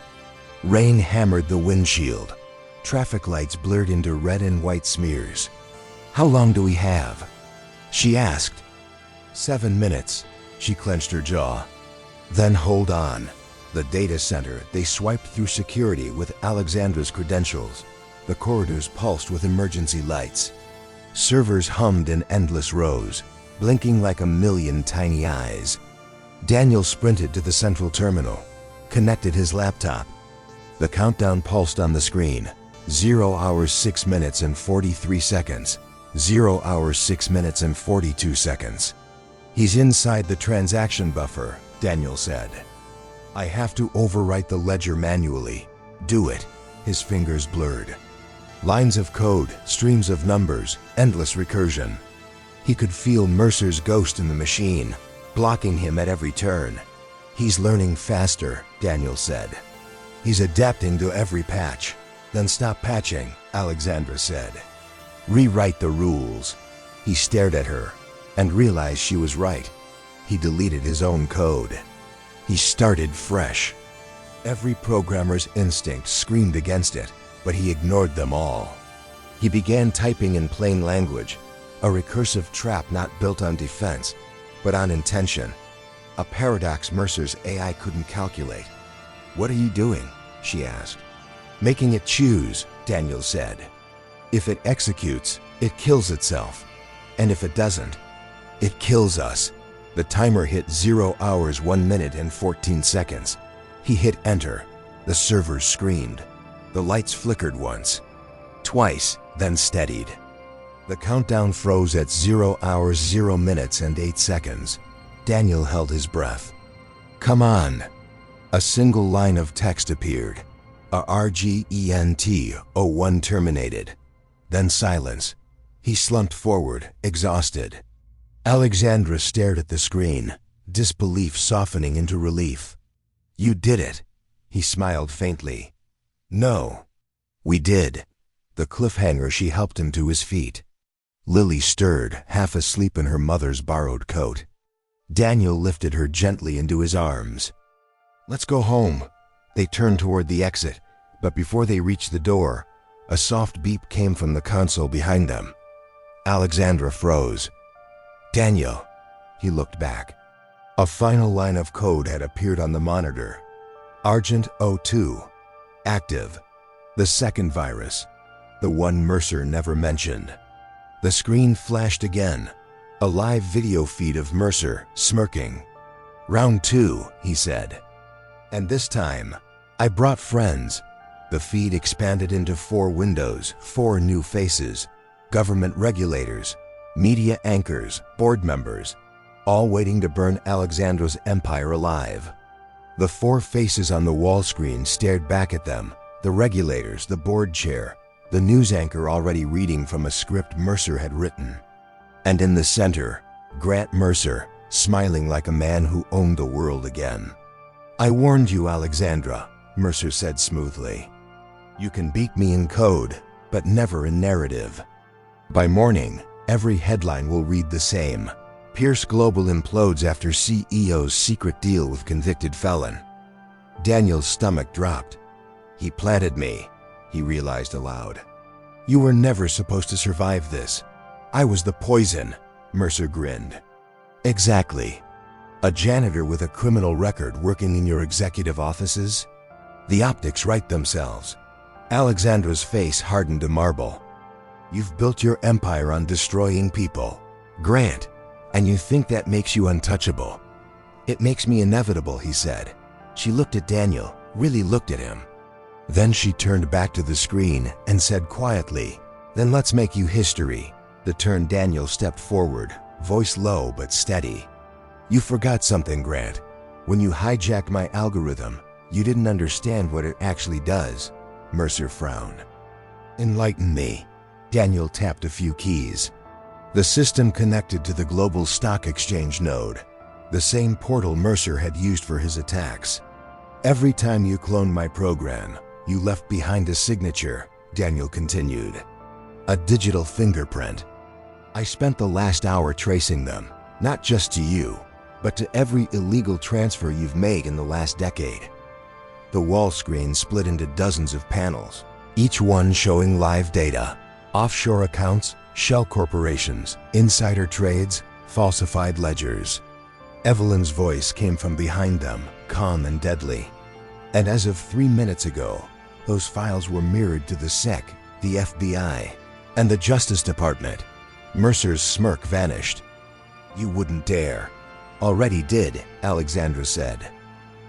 Rain hammered the windshield. Traffic lights blurred into red and white smears. How long do we have? She asked. 7 minutes. She clenched her jaw. Then hold on. The data center, they swiped through security with Alexandra's credentials. The corridors pulsed with emergency lights. Servers hummed in endless rows, blinking like a million tiny eyes. Daniel sprinted to the central terminal, connected his laptop. The countdown pulsed on the screen. 0 hours 6 minutes and 43 seconds. 0 hours 6 minutes and 42 seconds. He's inside the transaction buffer, Daniel said. I have to overwrite the ledger manually. Do it. His fingers blurred. Lines of code, streams of numbers, endless recursion. He could feel Mercer's ghost in the machine, blocking him at every turn. He's learning faster, Daniel said. He's adapting to every patch. Then stop patching, Alexandra said. Rewrite the rules. He stared at her and realized she was right. He deleted his own code. He started fresh. Every programmer's instinct screamed against it, but he ignored them all. He began typing in plain language, a recursive trap not built on defense, but on intention. A paradox Mercer's AI couldn't calculate. "What are you doing?" she asked. "Making it choose," Daniel said. "If it executes, it kills itself. And if it doesn't, it kills us." The timer hit 0 hours, 1 minute and 14 seconds. He hit enter. The server screamed. The lights flickered once, twice, then steadied. The countdown froze at 0 hours, 0 minutes and 8 seconds. Daniel held his breath. "Come on." A single line of text appeared. A RGENT-01 terminated. Then silence. He slumped forward, exhausted. Alexandra stared at the screen, disbelief softening into relief. "You did it." He smiled faintly. "No. We did." The cliffhanger. She helped him to his feet. Lily stirred, half asleep in her mother's borrowed coat. Daniel lifted her gently into his arms. "Let's go home." They turned toward the exit, but before they reached the door, a soft beep came from the console behind them. Alexandra froze. "Daniel." He looked back. A final line of code had appeared on the monitor. Argent 02. Active. The second virus. The one Mercer never mentioned. The screen flashed again. A live video feed of Mercer, smirking. "Round 2, he said. "And this time, I brought friends." The feed expanded into 4 windows, 4 new faces. Government regulators, media anchors, board members, all waiting to burn Alexandra's empire alive. The 4 faces on the wall screen stared back at them, the regulators, the board chair, the news anchor already reading from a script Mercer had written. And in the center, Grant Mercer, smiling like a man who owned the world again. "I warned you, Alexandra," Mercer said smoothly. "You can beat me in code, but never in narrative." By morning, every headline will read the same. Pierce Global implodes after CEO's secret deal with convicted felon. Daniel's stomach dropped. "He planted me," he realized aloud. "You were never supposed to survive this." "I was the poison," Mercer grinned. "Exactly. A janitor with a criminal record working in your executive offices? The optics write themselves." Alexandra's face hardened to marble. "You've built your empire on destroying people, Grant, and you think that makes you untouchable." "It makes me inevitable," he said. She looked at Daniel, really looked at him. Then she turned back to the screen and said quietly, "Then let's make you history." The turn. Daniel stepped forward, voice low but steady. "You forgot something, Grant. When you hijacked my algorithm, you didn't understand what it actually does." Mercer frowned. "Enlighten me." Daniel tapped a few keys. The system connected to the global stock exchange node, the same portal Mercer had used for his attacks. "Every time you cloned my program, you left behind a signature," Daniel continued. "A digital fingerprint. I spent the last hour tracing them, not just to you, but to every illegal transfer you've made in the last decade." The wall screen split into dozens of panels, each one showing live data, offshore accounts, shell corporations, insider trades, falsified ledgers. Evelyn's voice came from behind them, calm and deadly. "And as of 3 minutes ago, those files were mirrored to the SEC, the FBI, and the Justice Department." Mercer's smirk vanished. "You wouldn't dare." "Already did," Alexandra said.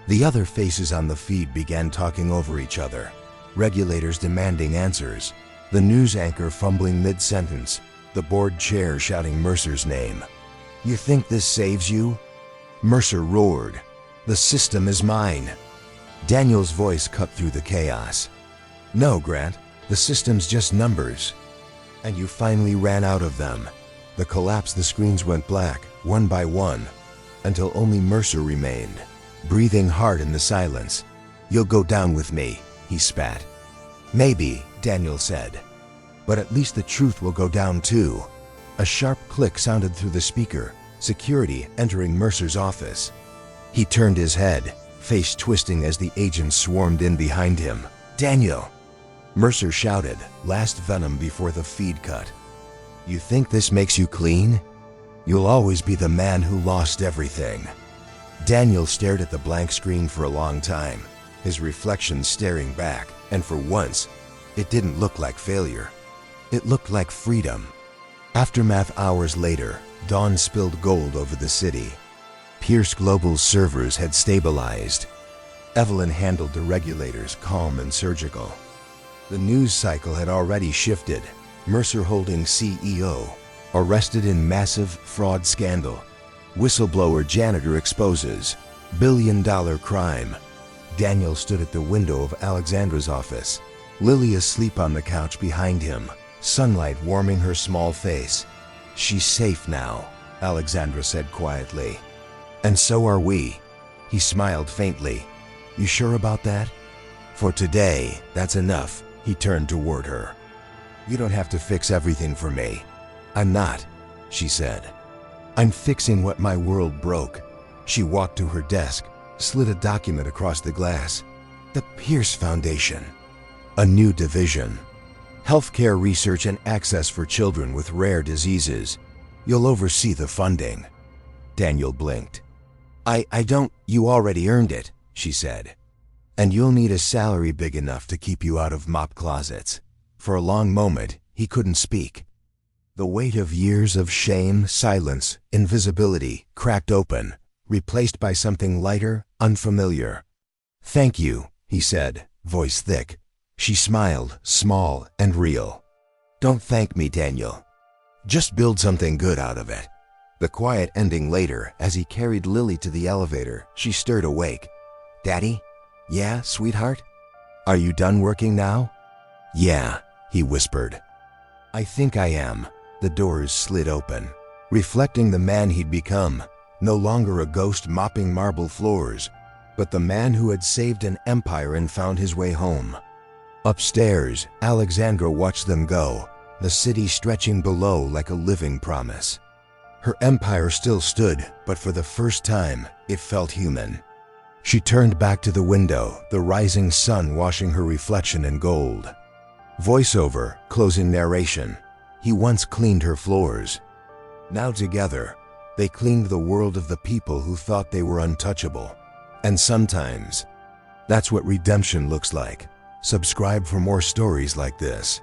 The other faces on the feed began talking over each other, regulators demanding answers, the news anchor fumbling mid-sentence, the board chair shouting Mercer's name. "You think this saves you?" Mercer roared. "The system is mine." Daniel's voice cut through the chaos. "No, Grant, the system's just numbers." "And you finally ran out of them." The collapse. The screens went black, one by one, until only Mercer remained, breathing hard in the silence. "You'll go down with me," he spat. "Maybe," Daniel said. But at least the truth will go down too. A sharp click sounded through the speaker, security entering Mercer's office. He turned his head, face twisting as the agents swarmed in behind him. "Daniel!" Mercer shouted, last venom before the feed cut. "You think this makes you clean? You'll always be the man who lost everything." Daniel stared at the blank screen for a long time, his reflection staring back, and for once, it didn't look like failure. It looked like freedom. Aftermath hours later, dawn spilled gold over the city. Pierce Global's servers had stabilized. Evelyn handled the regulators calm and surgical. The news cycle had already shifted. Mercer Holdings CEO arrested in massive fraud scandal. Whistleblower janitor exposes billion-dollar crime. Daniel stood at the window of Alexandra's office, Lily asleep on the couch behind him, sunlight warming her small face. "She's safe now," Alexandra said quietly. "And so are we." He smiled faintly. "You sure about that?" "For today, that's enough." He turned toward her. "You don't have to fix everything for me." "I'm not," she said. "I'm fixing what my world broke." She walked to her desk, slid a document across the glass. "The Pierce Foundation. A new division. Healthcare research and access for children with rare diseases. You'll oversee the funding." Daniel blinked. I don't. You already earned it," she said. "And you'll need a salary big enough to keep you out of mop closets." For a long moment, he couldn't speak. The weight of years of shame, silence, invisibility cracked open, replaced by something lighter, unfamiliar. "Thank you," he said, voice thick. She smiled, small and real. "Don't thank me, Daniel. Just build something good out of it." The quiet ending later, as he carried Lily to the elevator, she stirred awake. "Daddy?" "Yeah, sweetheart?" "Are you done working now?" "Yeah," he whispered. "I think I am." The doors slid open, reflecting the man he'd become, no longer a ghost mopping marble floors, but the man who had saved an empire and found his way home. Upstairs, Alexandra watched them go, the city stretching below like a living promise. Her empire still stood, but for the first time, it felt human. She turned back to the window, the rising sun washing her reflection in gold. Voiceover, closing narration. He once cleaned her floors. Now together, they cleaned the world of the people who thought they were untouchable. And sometimes, that's what redemption looks like. Subscribe for more stories like this.